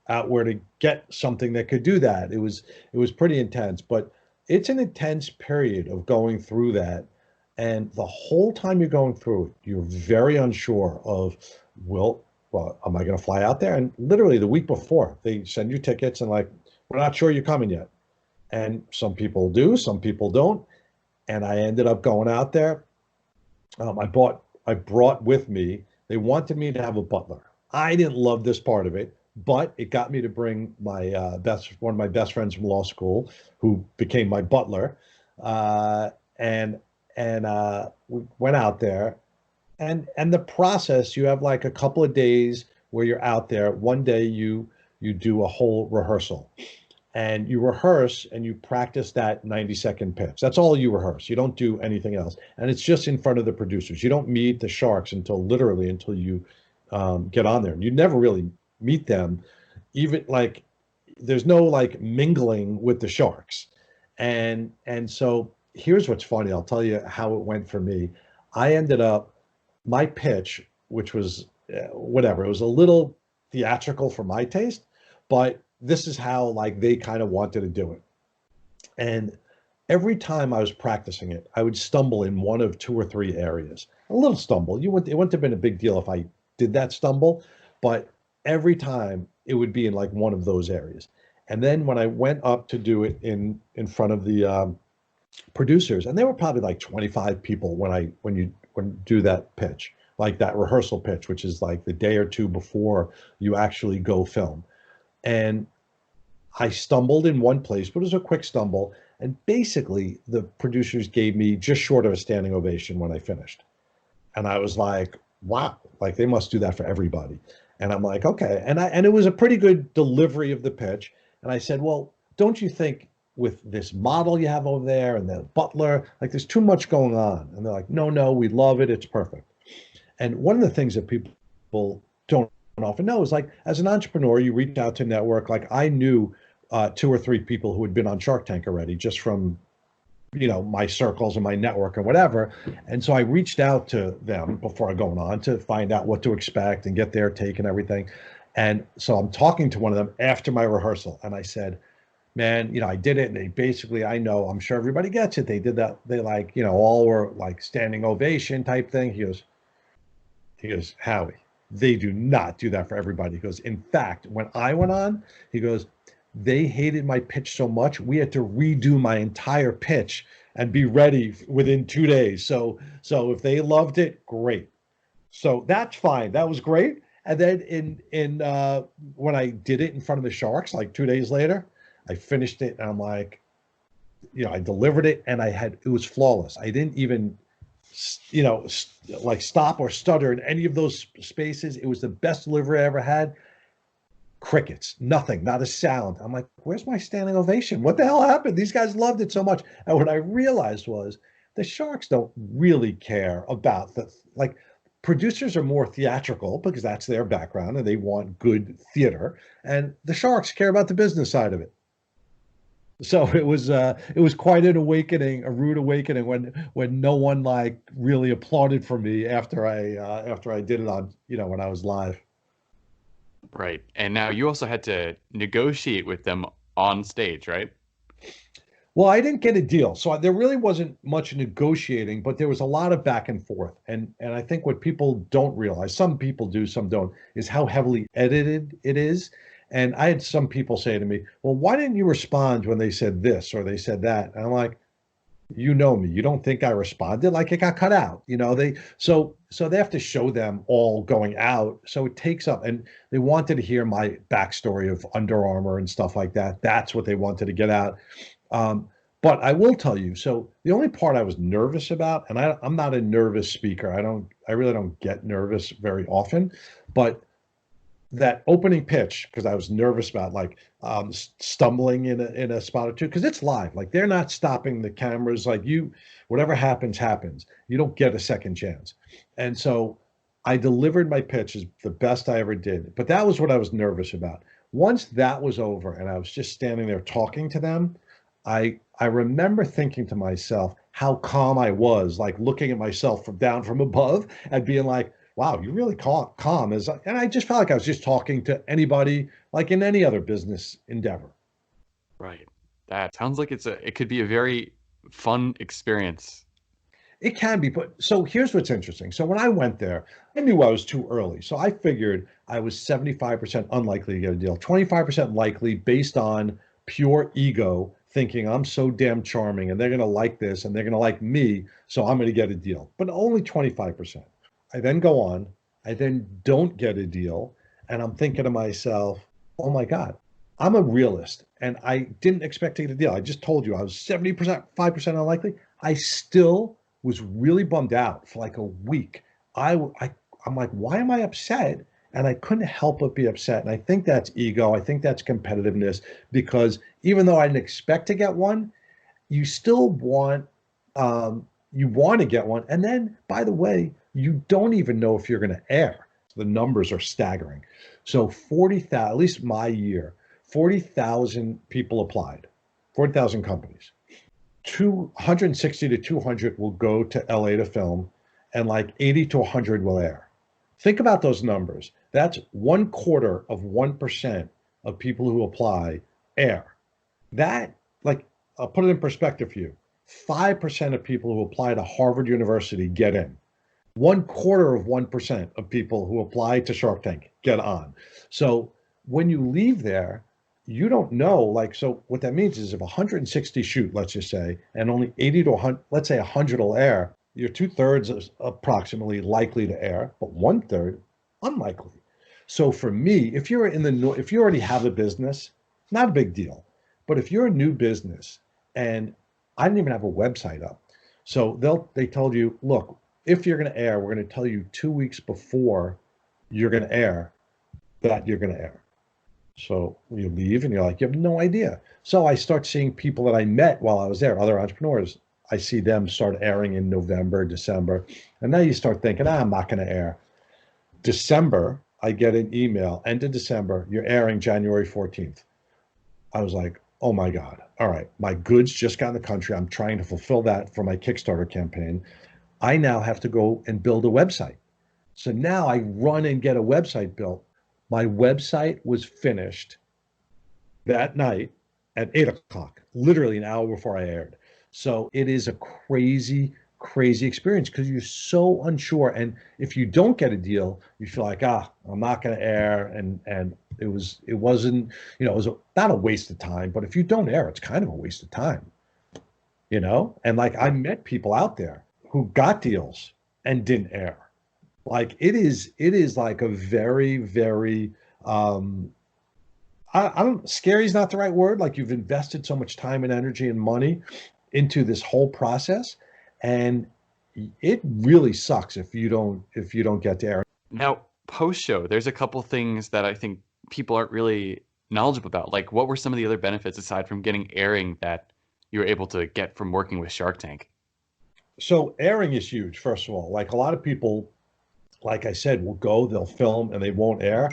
out where to get something that could do that. It was pretty intense, but it's an intense period of going through that. And the whole time you're going through it, you're very unsure of, well, am I going to fly out there? And literally the week before, they send you tickets and like, we're not sure you're coming yet. And some people do, some people don't. And I ended up going out there. I brought with me, they wanted me to have a butler. I didn't love this part of it, but it got me to bring my one of my best friends from law school, who became my butler, and we went out there, and the process. You have like a couple of days where you're out there. One day you do a whole rehearsal, and you rehearse and you practice that 90-second pitch. That's all you rehearse. You don't do anything else, and it's just in front of the producers. You don't meet the sharks until you get on there. You never really meet them, even like there's no like mingling with the sharks. And so here's what's funny. I'll tell you how it went for me. I ended up, my pitch, which was whatever, it was a little theatrical for my taste, but this is how like they kind of wanted to do it. And every time I was practicing it, I would stumble in one of two or three areas. A little stumble. It wouldn't have been a big deal if I did that stumble, but every time it would be in like one of those areas. And then when I went up to do it in front of the producers, and there were probably like 25 people when you do that pitch, like that rehearsal pitch, which is like the day or two before you actually go film. And I stumbled in one place, but it was a quick stumble. And basically the producers gave me just short of a standing ovation when I finished. And I was like, wow, like they must do that for everybody. And I'm like, okay. And it was a pretty good delivery of the pitch. And I said, well, don't you think with this model you have over there and the butler, like there's too much going on? And they're like, no, we love it. It's perfect. And one of the things that people don't often know is like, as an entrepreneur, you reach out to network. Like I knew two or three people who had been on Shark Tank already, just from my circles and my network and whatever. And so I reached out to them before going on to find out what to expect and get their take and everything. And so I'm talking to one of them after my rehearsal, and I said, man, I did it. And they basically, I'm sure everybody gets it. They did that. They like, all were like standing ovation type thing. He goes, Howie, they do not do that for everybody. He goes, in fact, when I went on, he goes, they hated my pitch so much, we had to redo my entire pitch and be ready within 2 days. So if they loved it, great. So that's fine. That was great. And then in when I did it in front of the sharks, like 2 days later, I finished it and I'm like, I delivered it and it was flawless. I didn't even, like stop or stutter in any of those spaces. It was the best delivery I ever had. Crickets, nothing, not a sound. I'm like, where's my standing ovation? What the hell happened? These guys loved it so much. And what I realized was the sharks don't really care about producers are more theatrical because that's their background and they want good theater. And the sharks care about the business side of it. So it was quite an awakening, a rude awakening when no one like really applauded for me after I did it on, when I was live. Right. And now you also had to negotiate with them on stage, right? Well, I didn't get a deal. So there really wasn't much negotiating, but there was a lot of back and forth. And I think what people don't realize, some people do, some don't, is how heavily edited it is. And I had some people say to me, well, why didn't you respond when they said this or they said that? And I'm like, you know me, you don't think I responded? Like it got cut out, so they have to show them all going out. So it takes up, and they wanted to hear my backstory of Under Armour and stuff like that. That's what they wanted to get out. But I will tell you, so the only part I was nervous about, and I'm not a nervous speaker. I really don't get nervous very often, but that opening pitch, because I was nervous about like stumbling in a spot or two, because it's live. Like they're not stopping the cameras. Like whatever happens, happens. You don't get a second chance. And so I delivered my pitch as the best I ever did. But that was what I was nervous about. Once that was over and I was just standing there talking to them, I remember thinking to myself, how calm I was, like looking at myself from down from above and being like, wow, you're really calm. And I just felt like I was just talking to anybody, like in any other business endeavor. Right. That sounds like it could be a very fun experience. It can be, but so here's what's interesting. So when I went there, I knew I was too early. So I figured I was 75% unlikely to get a deal, 25% likely based on pure ego, thinking I'm so damn charming and they're going to like this and they're going to like me. So I'm going to get a deal, but only 25%. I then go on, I then don't get a deal. And I'm thinking to myself, oh my God, I'm a realist and I didn't expect to get a deal. I just told you I was 70%, 5% unlikely. I still was really bummed out for like a week. I'm like, why am I upset? And I couldn't help but be upset. And I think that's ego. I think that's competitiveness because even though I didn't expect to get one, you still want to get one. And then, by the way, you don't even know if you're going to air. The numbers are staggering. So 40,000, at least my year, 40,000 people applied, 40,000 companies. 260 to 200 will go to LA to film, and like 80 to 100 will air. Think about those numbers. That's 1/4 of 1% of people who apply air. That, like, I'll put it in perspective for you. 5% of people who apply to Harvard University get in. 1/4 of 1% of people who apply to Shark Tank get on. So when you leave there, you don't know, like, so what that means is if 160 shoot, let's just say, and only 80 to 100, let's say 100 will air, you're 2/3 is approximately likely to air, but 1/3 unlikely. So for me, if you're if you already have a business, not a big deal. But if you're a new business, and I didn't even have a website up, so they told you, look, if you're going to air, we're going to tell you 2 weeks before you're going to air that you're going to air. So you leave and you're like, you have no idea. So I start seeing people that I met while I was there, other entrepreneurs. I see them start airing in November, December. And now you start thinking, I'm not going to air. December, I get an email, end of December, you're airing January 14th. I was like, oh my God. All right. My goods just got in the country. I'm trying to fulfill that for my Kickstarter campaign. I now have to go and build a website. So now I run and get a website built. My website was finished that night at 8 o'clock, literally an hour before I aired. So it is a crazy, crazy experience because you're so unsure. And if you don't get a deal, you feel like, I'm not going to air. And it wasn't, it was not a waste of time, but if you don't air, it's kind of a waste of time, And like I met people out there who got deals and didn't air. Like it is like a very, very, scary is not the right word. Like you've invested so much time and energy and money into this whole process, and it really sucks if you don't get to air. Now, post show, there's a couple things that I think people aren't really knowledgeable about. Like, what were some of the other benefits aside from getting airing that you were able to get from working with Shark Tank? So airing is huge. First of all, like a lot of people, like I said, will go, they'll film, and they won't air.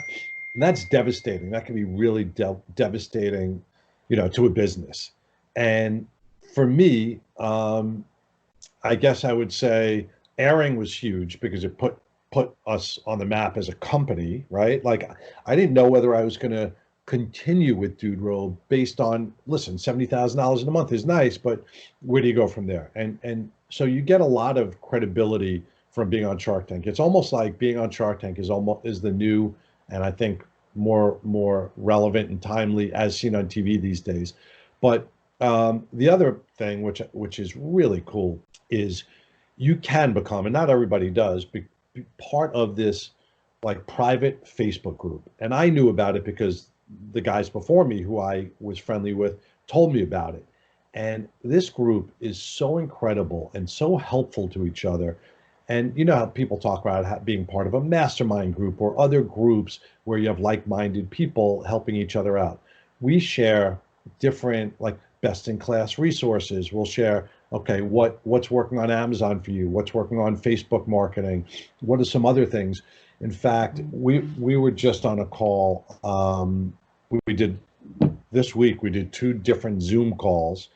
And that's devastating. That can be really devastating, to a business. And for me, I guess I would say airing was huge because it put us on the map as a company, right? Like I didn't know whether I was going to continue with Dude Robe based on, listen, $70,000 in a month is nice, but where do you go from there? And so you get a lot of credibility from being on Shark Tank. It's almost like being on Shark Tank is the new, and I think more relevant and timely as seen on TV these days. But the other thing, which is really cool, is you can become, and not everybody does, be part of this like private Facebook group. And I knew about it because the guys before me who I was friendly with told me about it. And this group is so incredible and so helpful to each other. And you know how people talk about being part of a mastermind group or other groups where you have like-minded people helping each other out. We share different, like, best-in-class resources. We'll share, okay, what's working on Amazon for you? What's working on Facebook marketing? What are some other things? In fact, we were just on a call. We did this week. We did 2 different Zoom calls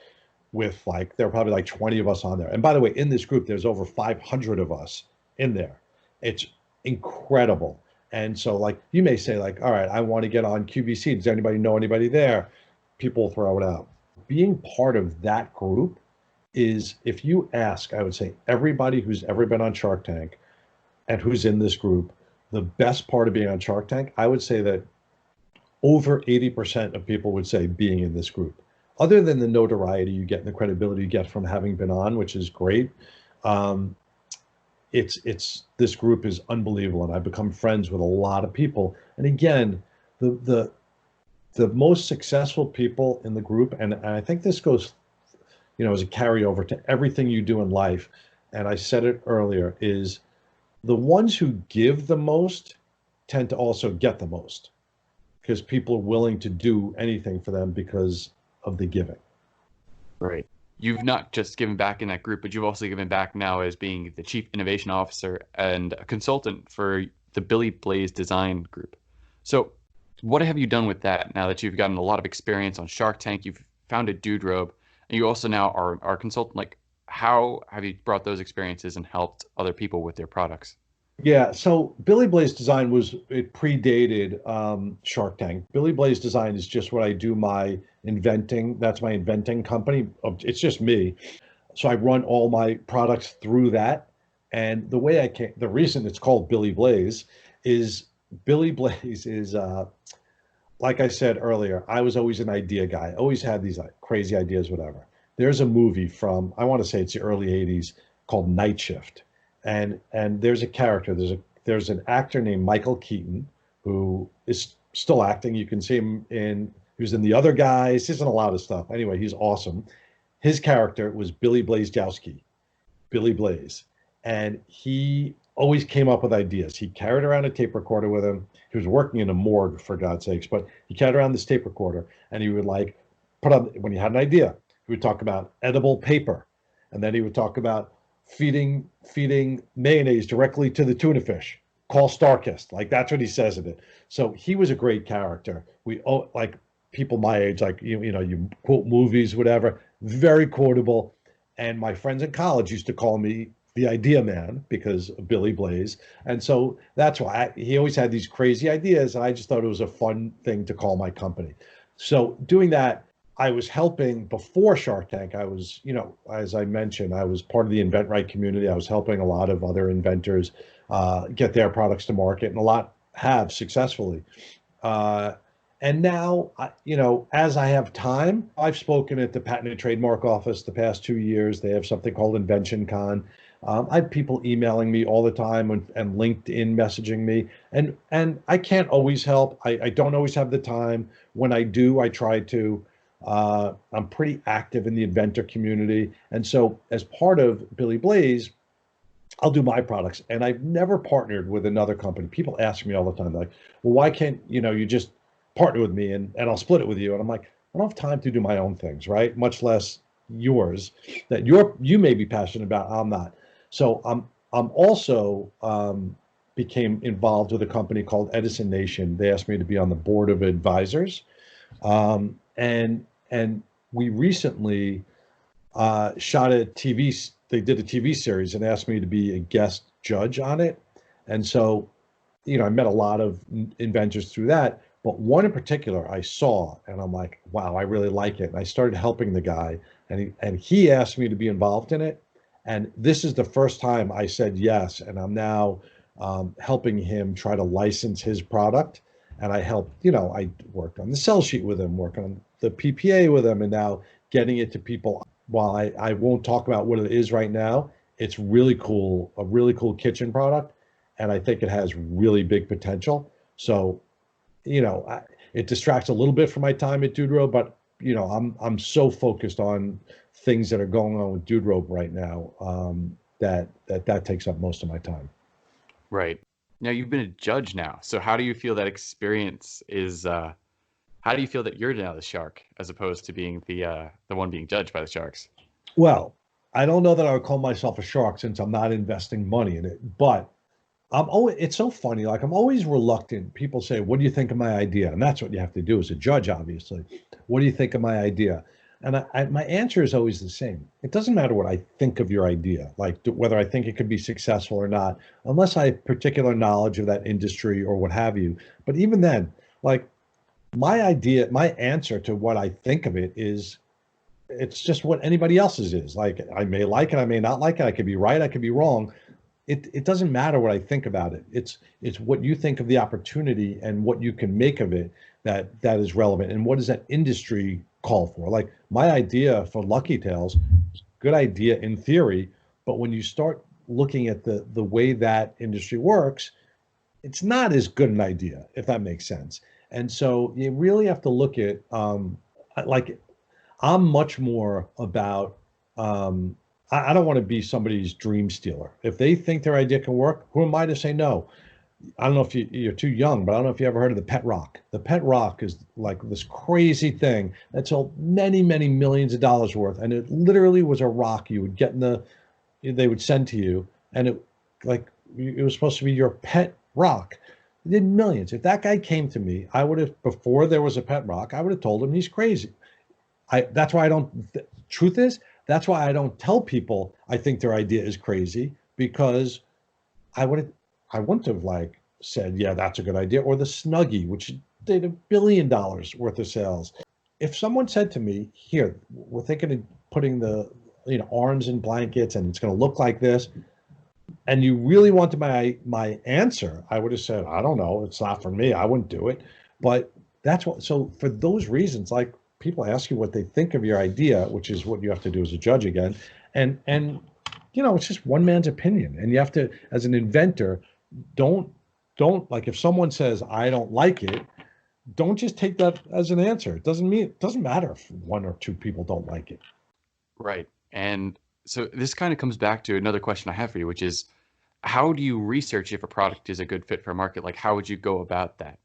with like, there are probably like 20 of us on there. And by the way, in this group, there's over 500 of us in there. It's incredible. And so like, you may say like, all right, I want to get on QVC. Does anybody know anybody there? People throw it out. Being part of that group is, if you ask, I would say everybody who's ever been on Shark Tank and who's in this group, the best part of being on Shark Tank, I would say that over 80% of people would say being in this group. Other than the notoriety you get and the credibility you get from having been on, which is great, it's this group is unbelievable, and I've become friends with a lot of people. And again, the most successful people in the group, and I think this goes, as a carryover to everything you do in life, and I said it earlier, is the ones who give the most tend to also get the most, because people are willing to do anything for them because of the giving. Right. You've not just given back in that group, but you've also given back now as being the Chief Innovation Officer and a consultant for the Billy Blaze Design Group. So what have you done with that now that you've gotten a lot of experience on Shark Tank? You've founded Dude Robe, and you also now are a consultant. Like, how have you brought those experiences and helped other people with their products? Yeah, so Billy Blaze Design it predated Shark Tank. Billy Blaze Design is just what I do my inventing. That's my inventing company. It's just me. So I run all my products through that. And the reason it's called Billy Blaze is like I said earlier, I was always an idea guy. I always had these like crazy ideas, whatever. There's a movie from, I want to say it's the early 80s, called Night Shift. And there's a character, there's an actor named Michael Keaton who is still acting. You can see him he was in The Other Guys. He's in a lot of stuff. Anyway, he's awesome. His character was Billy Blazejowski, Billy Blaze. And he always came up with ideas. He carried around a tape recorder with him. He was working in a morgue, for God's sakes, but he carried around this tape recorder, and he would like put on, when he had an idea, he would talk about edible paper. And then he would talk about feeding mayonnaise directly to the tuna fish. Call Starkist. Like, that's what he says in it. So he was a great character. Like people my age, like you quote movies, whatever, very quotable. And my friends in college used to call me the idea man because of Billy Blaze. And so that's why he always had these crazy ideas. And I just thought it was a fun thing to call my company. So doing that, I was helping before Shark Tank. I was, as I mentioned, I was part of the InventRight community. I was helping a lot of other inventors get their products to market, and a lot have successfully. And now, as I have time, I've spoken at the Patent and Trademark Office the past 2 years. They have something called Invention Con. I have people emailing me all the time and LinkedIn messaging me, and I can't always help. I don't always have the time. When I do, I try to. I'm pretty active in the inventor community. And so as part of Billy Blaze, I'll do my products. And I've never partnered with another company. People ask me all the time, like, well, why can't, you just partner with me and I'll split it with you? And I'm like, I don't have time to do my own things, right? Much less yours that you may be passionate about. I'm not. So I'm also became involved with a company called Edison Nation. They asked me to be on the board of advisors. And we recently shot a TV, they did a TV series and asked me to be a guest judge on it. And so, I met a lot of inventors through that, but one in particular I saw, and I'm like, wow, I really like it. And I started helping the guy, and he asked me to be involved in it. And this is the first time I said yes. And I'm now helping him try to license his product. And I helped, I worked on the sell sheet with him, worked on the PPA with him, and now getting it to people. While I won't talk about what it is right now, it's really cool, a really cool kitchen product. And I think it has really big potential. So, it distracts a little bit from my time at Dude Robe, but, I'm so focused on things that are going on with Dude Robe right now that takes up most of my time. Right. Now you've been a judge now. So how do you feel that experience is, how do you feel that you're now the shark as opposed to being the one being judged by the sharks? Well, I don't know that I would call myself a shark since I'm not investing money in it, but it's so funny. Like, I'm always reluctant. People say, what do you think of my idea? And that's what you have to do as a judge, obviously. What do you think of my idea? And my answer is always the same. It doesn't matter what I think of your idea, like whether I think it could be successful or not, unless I have particular knowledge of that industry or what have you. But even then, like my idea, my answer to what I think of it is it's just what anybody else's is. Like I may like it, I may not like it. I could be right, I could be wrong. It doesn't matter what I think about it. It's what you think of the opportunity and what you can make of it that is relevant. And what does that industry call for? Like my idea for Lucky Tales, good idea in theory, but when you start looking at the way that industry works, it's not as good an idea, if that makes sense. And so you really have to look at like I'm much more about I don't want to be somebody's dream stealer. If they think their idea can work, who am I to say no? I don't know if you're too young, but I don't know if you ever heard of the pet rock. The pet rock is like this crazy thing that sold many, many millions of dollars worth. And it literally was a rock you would get they would send to you. And it was supposed to be your pet rock. It did millions. If that guy came to me, I would have, before there was a pet rock, I would have told him he's crazy. That's why I don't, truth is, that's why I don't tell people I think their idea is crazy, because I wouldn't have like said, yeah, that's a good idea. Or the Snuggie, which did $1 billion worth of sales. If someone said to me, here, we're thinking of putting the, arms in blankets and it's going to look like this, and you really wanted my answer, I would have said, I don't know, it's not for me, I wouldn't do it. But that's what, so for those reasons, like people ask you what they think of your idea, which is what you have to do as a judge again. And it's just one man's opinion. And you have to, as an inventor, don't like if someone says, I don't like it, don't just take that as an answer. It doesn't matter if one or two people don't like it. Right. And so this kind of comes back to another question I have for you, which is how do you research if a product is a good fit for a market? Like, how would you go about that?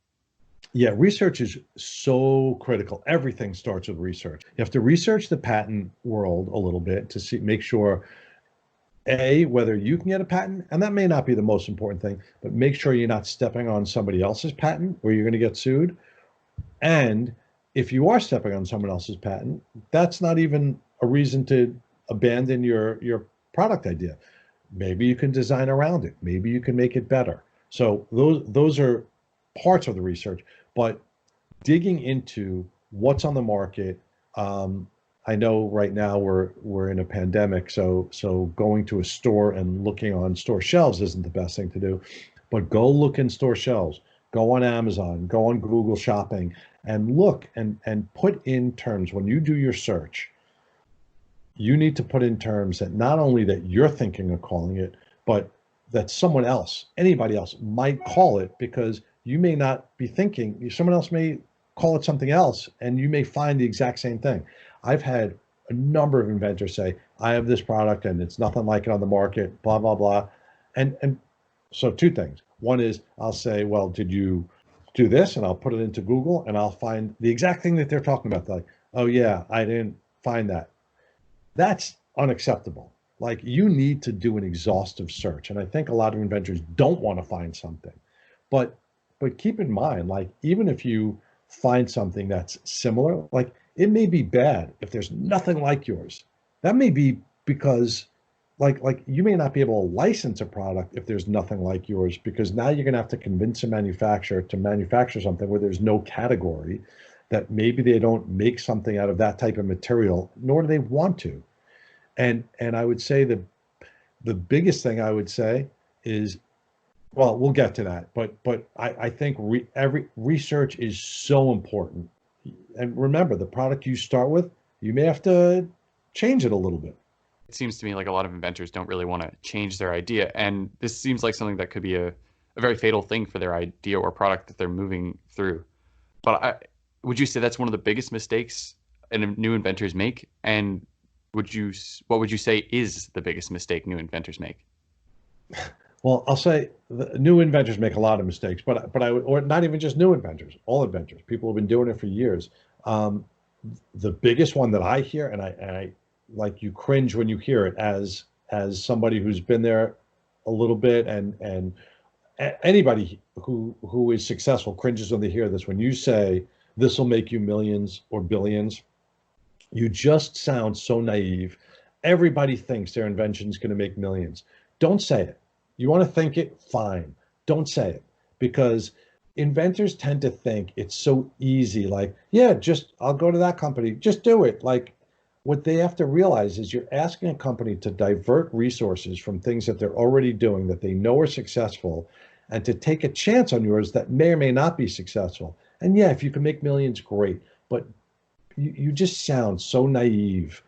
Yeah, research is so critical. Everything starts with research. You have to research the patent world a little bit to make sure, A, whether you can get a patent, and that may not be the most important thing, but make sure you're not stepping on somebody else's patent where you're going to get sued. And if you are stepping on someone else's patent, that's not even a reason to abandon your product idea. Maybe you can design around it. Maybe you can make it better. So those are parts of the research, but digging into what's on the market. I know right now we're in a pandemic, so going to a store and looking on store shelves isn't the best thing to do, but go look in store shelves, go on Amazon, go on Google Shopping, and look and put in terms when you do your search. You need to put in terms that not only that you're thinking of calling it, but that someone else, anybody else, might call it, because you may not be thinking, someone else may call it something else, and you may find the exact same thing. I've had a number of inventors say, I have this product and it's nothing like it on the market, blah, blah, blah. And so two things. One is I'll say, well, did you do this? And I'll put it into Google and I'll find the exact thing that they're talking about. They're like, oh yeah, I didn't find that. That's unacceptable. Like you need to do an exhaustive search. And I think a lot of inventors don't want to find something, but keep in mind, like, even if you find something that's similar, like it may be bad if there's nothing like yours. That may be because like you may not be able to license a product if there's nothing like yours, because now you're going to have to convince a manufacturer to manufacture something where there's no category, that maybe they don't make something out of that type of material, nor do they want to. And I would say the biggest thing I would say is, well, we'll get to that, but I think every research is so important. And remember, the product you start with, you may have to change it a little bit. It seems to me like a lot of inventors don't really want to change their idea. And this seems like something that could be a very fatal thing for their idea or product that they're moving through. But would you say that's one of the biggest mistakes new inventors make? And what would you say is the biggest mistake new inventors make? Well, I'll say the new inventors make a lot of mistakes, but or not even just new inventors, all inventors. People have been doing it for years. The biggest one that I hear, and I like, you cringe when you hear it as somebody who's been there a little bit, and anybody who is successful cringes when they hear this. When you say this will make you millions or billions, You just sound so naive. Everybody thinks their invention is going to make millions. Don't say it. You want to think it? Fine. Don't say it, because inventors tend to think it's so easy. Like, yeah, just I'll go to that company. Just do it. Like, what they have to realize is you're asking a company to divert resources from things that they're already doing that they know are successful, and to take a chance on yours that may or may not be successful. And yeah, if you can make millions, great. But you just sound so naive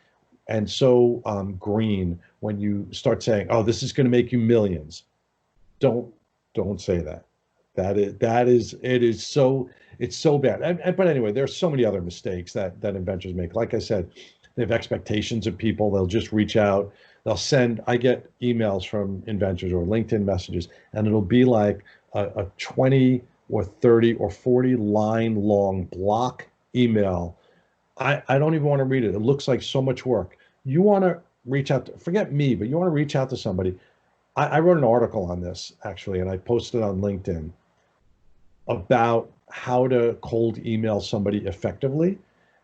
and so green when you start saying, "Oh, this is going to make you millions." Don't don't say that. It's so bad. But anyway, there's so many other mistakes that inventors make. Like I said, they have expectations of people. They'll just reach out. They'll send. I get emails from inventors or LinkedIn messages, and it'll be like a 20 or 30 or 40 line long block email. I don't even want to read it. It looks like so much work. You want to reach out to, forget me, but you want to reach out to somebody. I wrote an article on this actually, and I posted it on LinkedIn about how to cold email somebody effectively.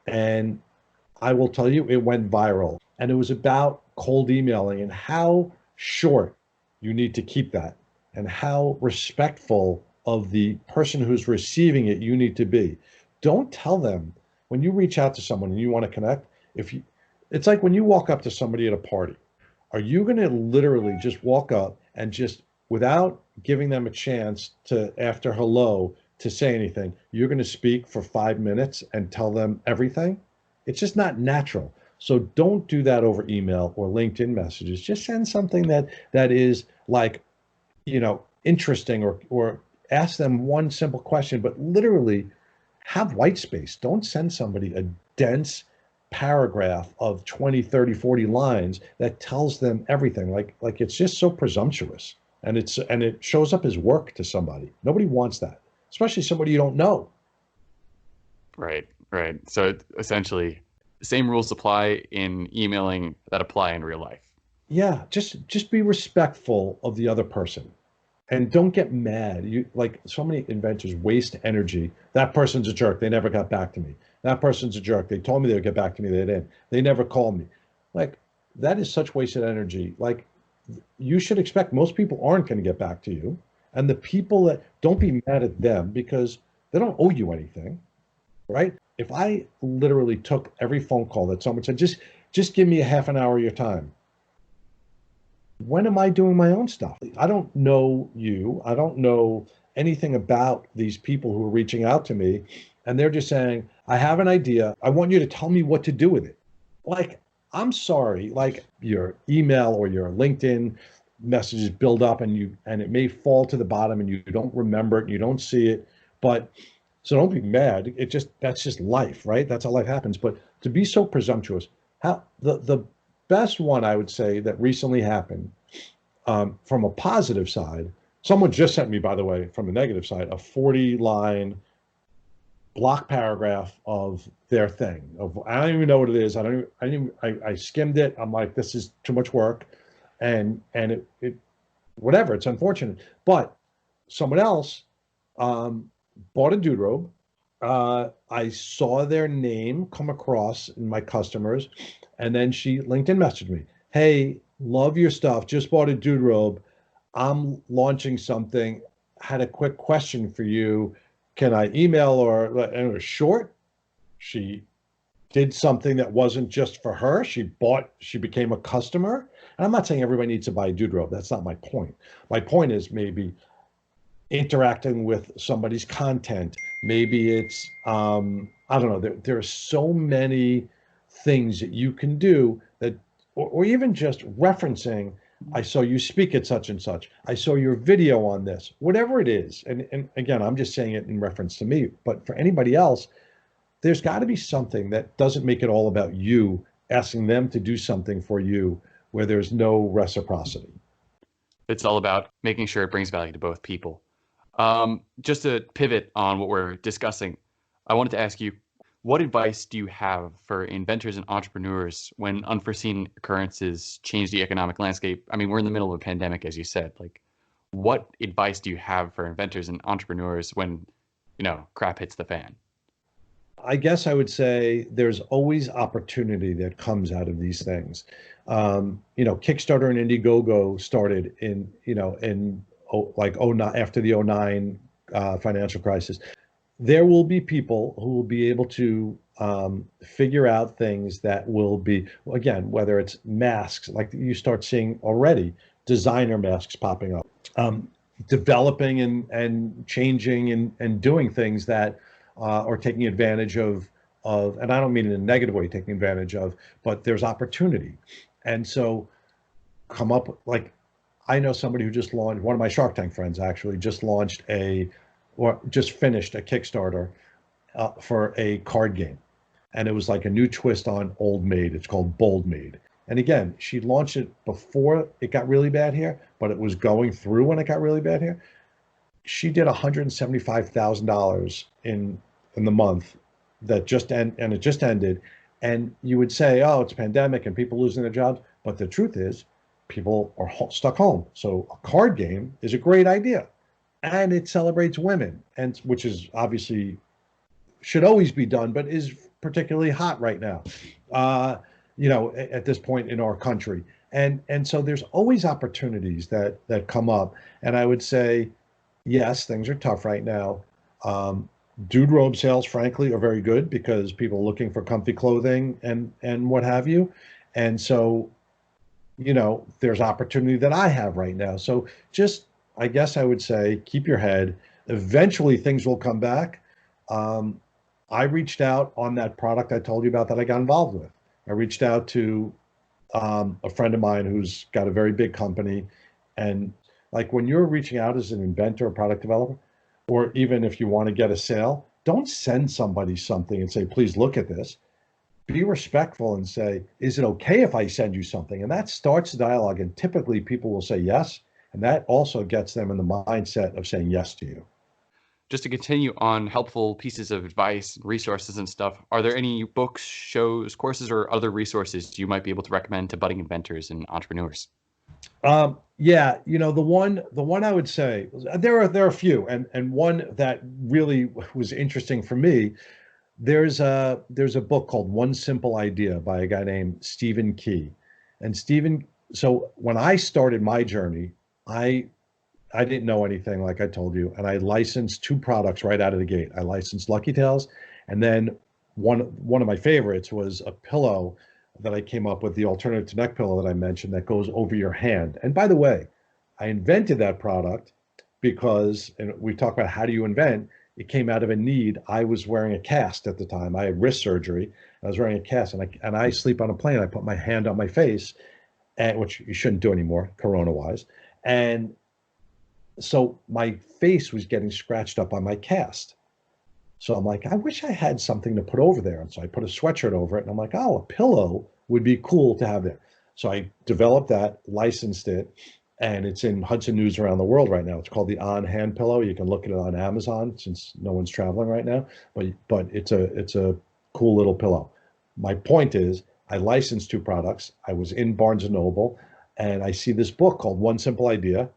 And I will tell you, it went viral. And it was about cold emailing and how short you need to keep that, and how respectful of the person who's receiving it you need to be. Don't tell them when you reach out to someone and you want to connect, if you, it's like when you walk up to somebody at a party. Are you going to literally just walk up and just, without giving them a chance to, after hello, to say anything, you're going to speak for 5 minutes and tell them everything? It's just not natural. So don't do that over email or LinkedIn messages. Just send something that is like, interesting, or ask them one simple question, but literally have white space. Don't send somebody a dense paragraph of 20, 30, 40 lines that tells them everything. Like it's just so presumptuous, and it shows up as work to somebody. Nobody wants that, especially somebody you don't know. Right, right. So essentially, the same rules apply in emailing that apply in real life. Yeah, just be respectful of the other person. And don't get mad. You, like, so many inventors waste energy. That person's a jerk. They never got back to me. That person's a jerk. They told me they would get back to me. They didn't. They never called me. Like, that is such wasted energy. Like, you should expect most people aren't going to get back to you. And the people that, don't be mad at them because they don't owe you anything, right? If I literally took every phone call that someone said, just give me a half an hour of your time. When am I doing my own stuff? I don't know you. I don't know anything about these people who are reaching out to me. And they're just saying, I have an idea. I want you to tell me what to do with it. Like, I'm sorry, like your email or your LinkedIn messages build up, and it may fall to the bottom and you don't remember it and you don't see it. But so don't be mad. That's just life, right? That's how life happens. But to be so presumptuous, how the best one I would say that recently happened, from a positive side, someone just sent me, by the way, from a negative side, a 40-line block paragraph of their thing. I don't even know what it is. I skimmed it. I'm like, this is too much work, and it whatever. It's unfortunate, but someone else bought a dude robe. I saw their name come across in my customers, and then she LinkedIn messaged me, "Hey, love your stuff. Just bought a dude robe. I'm launching something. Had a quick question for you. Can I email?" And it was short. She did something that wasn't just for her. She became a customer. And I'm not saying everybody needs to buy a dude robe. That's not my point. My point is maybe interacting with somebody's content. Maybe it's, I don't know. There are so many things that you can do that, or even just referencing, I saw you speak at such and such. I saw your video on this, whatever it is. And again, I'm just saying it in reference to me, but for anybody else, there's got to be something that doesn't make it all about you, asking them to do something for you where there's no reciprocity. It's all about making sure it brings value to both people. Just to pivot on what we're discussing, I wanted to ask you, what advice do you have for inventors and entrepreneurs when unforeseen occurrences change the economic landscape? I mean, we're in the middle of a pandemic, as you said. Like, what advice do you have for inventors and entrepreneurs when, crap hits the fan? I guess I would say there's always opportunity that comes out of these things. Kickstarter and Indiegogo started like oh 09, after the '09 financial crisis. There will be people who will be able to figure out things that will be, again, whether it's masks, like you start seeing already, designer masks popping up, developing and changing and doing things that are taking advantage of, and I don't mean in a negative way, taking advantage of, but there's opportunity. And so come up, like, I know somebody who just launched, one of my Shark Tank friends actually just launched or just finished a Kickstarter for a card game. And it was like a new twist on Old Maid. It's called Bold Maid. And again, she launched it before it got really bad here, but it was going through when it got really bad here. She did $175,000 in the month that and it just ended. And you would say, oh, it's a pandemic and people losing their jobs. But the truth is, people are stuck home. So a card game is a great idea. And it celebrates women, and which is obviously should always be done, but is particularly hot right now, at this point in our country. And so there's always opportunities that come up. And I would say, yes, things are tough right now. Dude robe sales, frankly, are very good because people are looking for comfy clothing and what have you. And so, there's opportunity that I have right now. So I guess I would say, keep your head. Eventually, things will come back. I reached out on that product I told you about that I got involved with. I reached out to a friend of mine who's got a very big company. And like when you're reaching out as an inventor or product developer, or even if you want to get a sale, don't send somebody something and say, please look at this. Be respectful and say, is it okay if I send you something? And that starts the dialogue. And typically people will say yes. And that also gets them in the mindset of saying yes to you. Just to continue on helpful pieces of advice, resources and stuff, are there any books, shows, courses, or other resources you might be able to recommend to budding inventors and entrepreneurs? Yeah, the one I would say, there are a few, and one that really was interesting for me. There's a book called One Simple Idea by a guy named Stephen Key. And so when I started my journey, I didn't know anything, like I told you, and I licensed two products right out of the gate. I licensed Lucky Tails, and then one of my favorites was a pillow that I came up with, the alternative to neck pillow that I mentioned, that goes over your hand. And by the way, I invented that product because, and we talk about how do you invent, it came out of a need. I was wearing a cast at the time. I had wrist surgery. I was wearing a cast, and I sleep on a plane. I put my hand on my face, which you shouldn't do anymore, corona-wise. And so my face was getting scratched up on my cast. So I'm like, I wish I had something to put over there. And so I put a sweatshirt over it, and I'm like, oh, a pillow would be cool to have there. So I developed that, licensed it, and it's in Hudson News around the world right now. It's called the On Hand Pillow. You can look at it on Amazon since no one's traveling right now, but it's a cool little pillow. My point is, I licensed two products. I was in Barnes and Noble, and I see this book called One Simple Idea,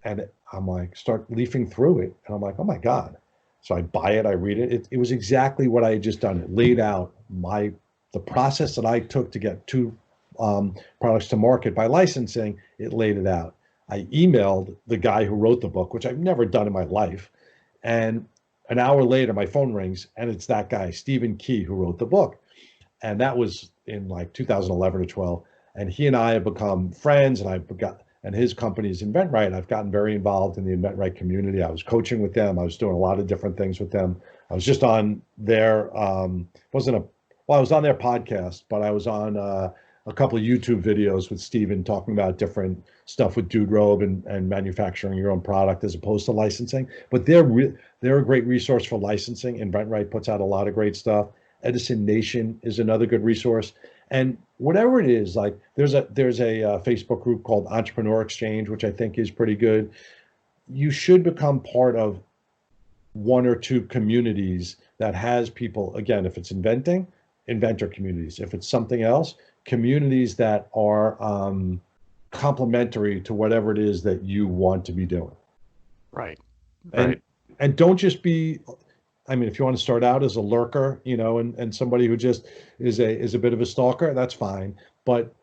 and I'm like, start leafing through it, and I'm like, oh my God. So I buy it, I read it. It was exactly what I had just done. It laid out the process that I took to get two products to market by licensing. It laid it out. I emailed the guy who wrote the book, which I've never done in my life. And an hour later, my phone rings, and it's that guy, Stephen Key, who wrote the book. And that was in like 2011 or 12. And he and I have become friends, and his company is Inventor. I've gotten very involved in the Inventor community. I was coaching with them. I was doing a lot of different things with them. I was just on their, I was on their podcast, but I was on a couple of YouTube videos with Steven talking about different stuff with Dude Robe and manufacturing your own product as opposed to licensing. But they're a great resource for licensing. Inventor puts out a lot of great stuff. Edison Nation is another good resource. And whatever it is, like there's a Facebook group called Entrepreneur Exchange, which I think is pretty good. You should become part of one or two communities that has people, again, if it's inventor communities. If it's something else, communities that are complementary to whatever it is that you want to be doing. Right. And don't just be, I mean, if you want to start out as a lurker, and somebody who just is a bit of a stalker, that's fine. But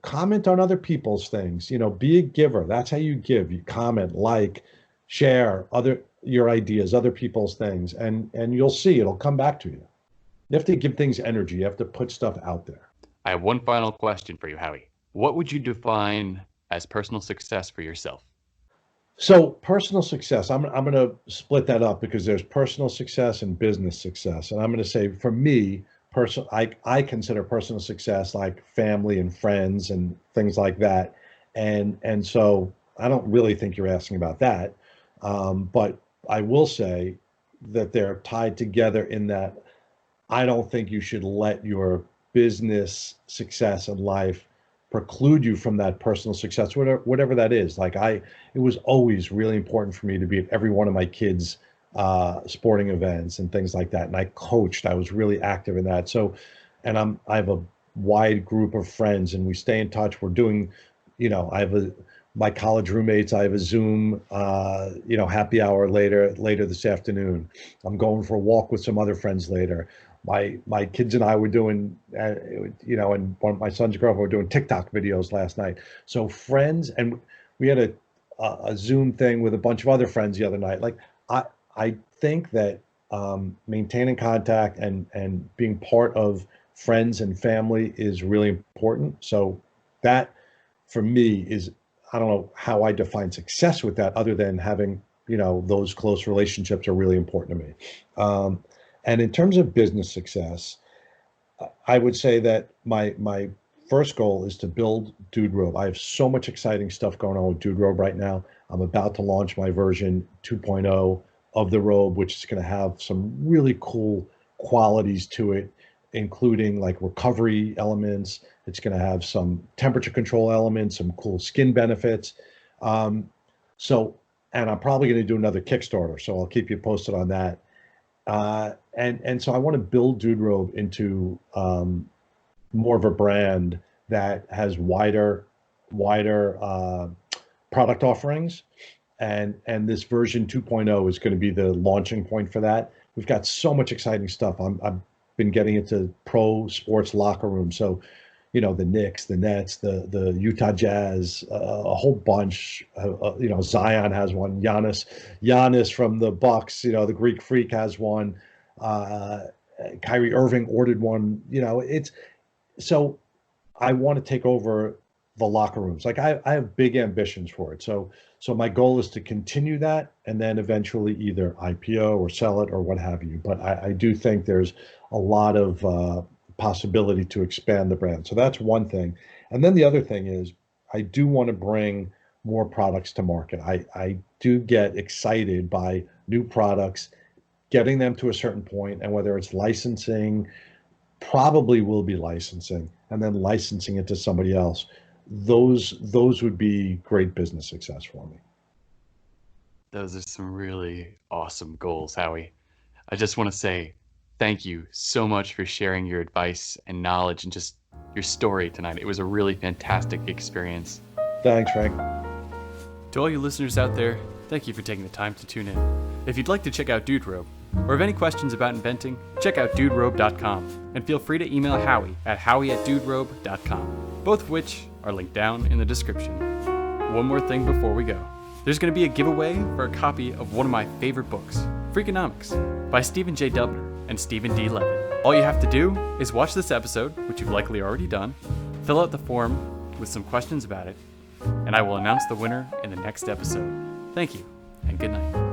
comment on other people's things. Be a giver. That's how you give. You comment, like, share your ideas, other people's things, and you'll see it'll come back to you. You have to give things energy. You have to put stuff out there. I have one final question for you, Howie. What would you define as personal success for yourself? So personal success, I'm going to split that up because there's personal success and business success. And I'm going to say for me, I consider personal success like family and friends and things like that. And so I don't really think you're asking about that. But I will say that they're tied together in that I don't think you should let your business success in life preclude you from that personal success, whatever that is. It was always really important for me to be at every one of my kids' sporting events and things like that. And I coached, I was really active in that. So, and I have a wide group of friends and we stay in touch. We're doing, my college roommates, I have a Zoom, happy hour later this afternoon. I'm going for a walk with some other friends later. My kids and I were doing, and one of my son's girlfriend were doing TikTok videos last night. So friends, and we had a Zoom thing with a bunch of other friends the other night. I think that maintaining contact and being part of friends and family is really important. So that for me is, I don't know how I define success with that other than having, those close relationships are really important to me. And in terms of business success, I would say that my first goal is to build Dude Robe. I have so much exciting stuff going on with Dude Robe right now. I'm about to launch my version 2.0 of the robe, which is going to have some really cool qualities to it, including like recovery elements. It's going to have some temperature control elements, some cool skin benefits. And I'm probably going to do another Kickstarter, so I'll keep you posted on that. And so I want to build Dude Robe into more of a brand that has wider product offerings, and this version 2.0 is going to be the launching point for that. We've got so much exciting stuff. I've been getting into pro sports locker rooms, so the Knicks, the Nets, the Utah Jazz, a whole bunch. Zion has one. Giannis from the Bucks. The Greek Freak has one. Kyrie Irving ordered one. So I want to take over the locker rooms. I have big ambitions for it. So my goal is to continue that and then eventually either IPO or sell it or what have you. But I do think there's a lot of possibility to expand the brand. So that's one thing. And then the other thing is I do want to bring more products to market. I do get excited by new products, getting them to a certain point, and whether it's licensing, probably will be licensing, and then licensing it to somebody else. Those would be great business success for me. Those are some really awesome goals, Howie. I just want to say thank you so much for sharing your advice and knowledge and just your story tonight. It was a really fantastic experience. Thanks, Frank. To all you listeners out there, thank you for taking the time to tune in. If you'd like to check out Dude Robe, or have any questions about inventing, check out duderobe.com and feel free to email Howie at howie@duderobe.com, both of which are linked down in the description. One more thing before we go. There's going to be a giveaway for a copy of one of my favorite books, Freakonomics, by Stephen J. Dubner and Stephen D. Levin. All you have to do is watch this episode, which you've likely already done, fill out the form with some questions about it, and I will announce the winner in the next episode. Thank you, and good night.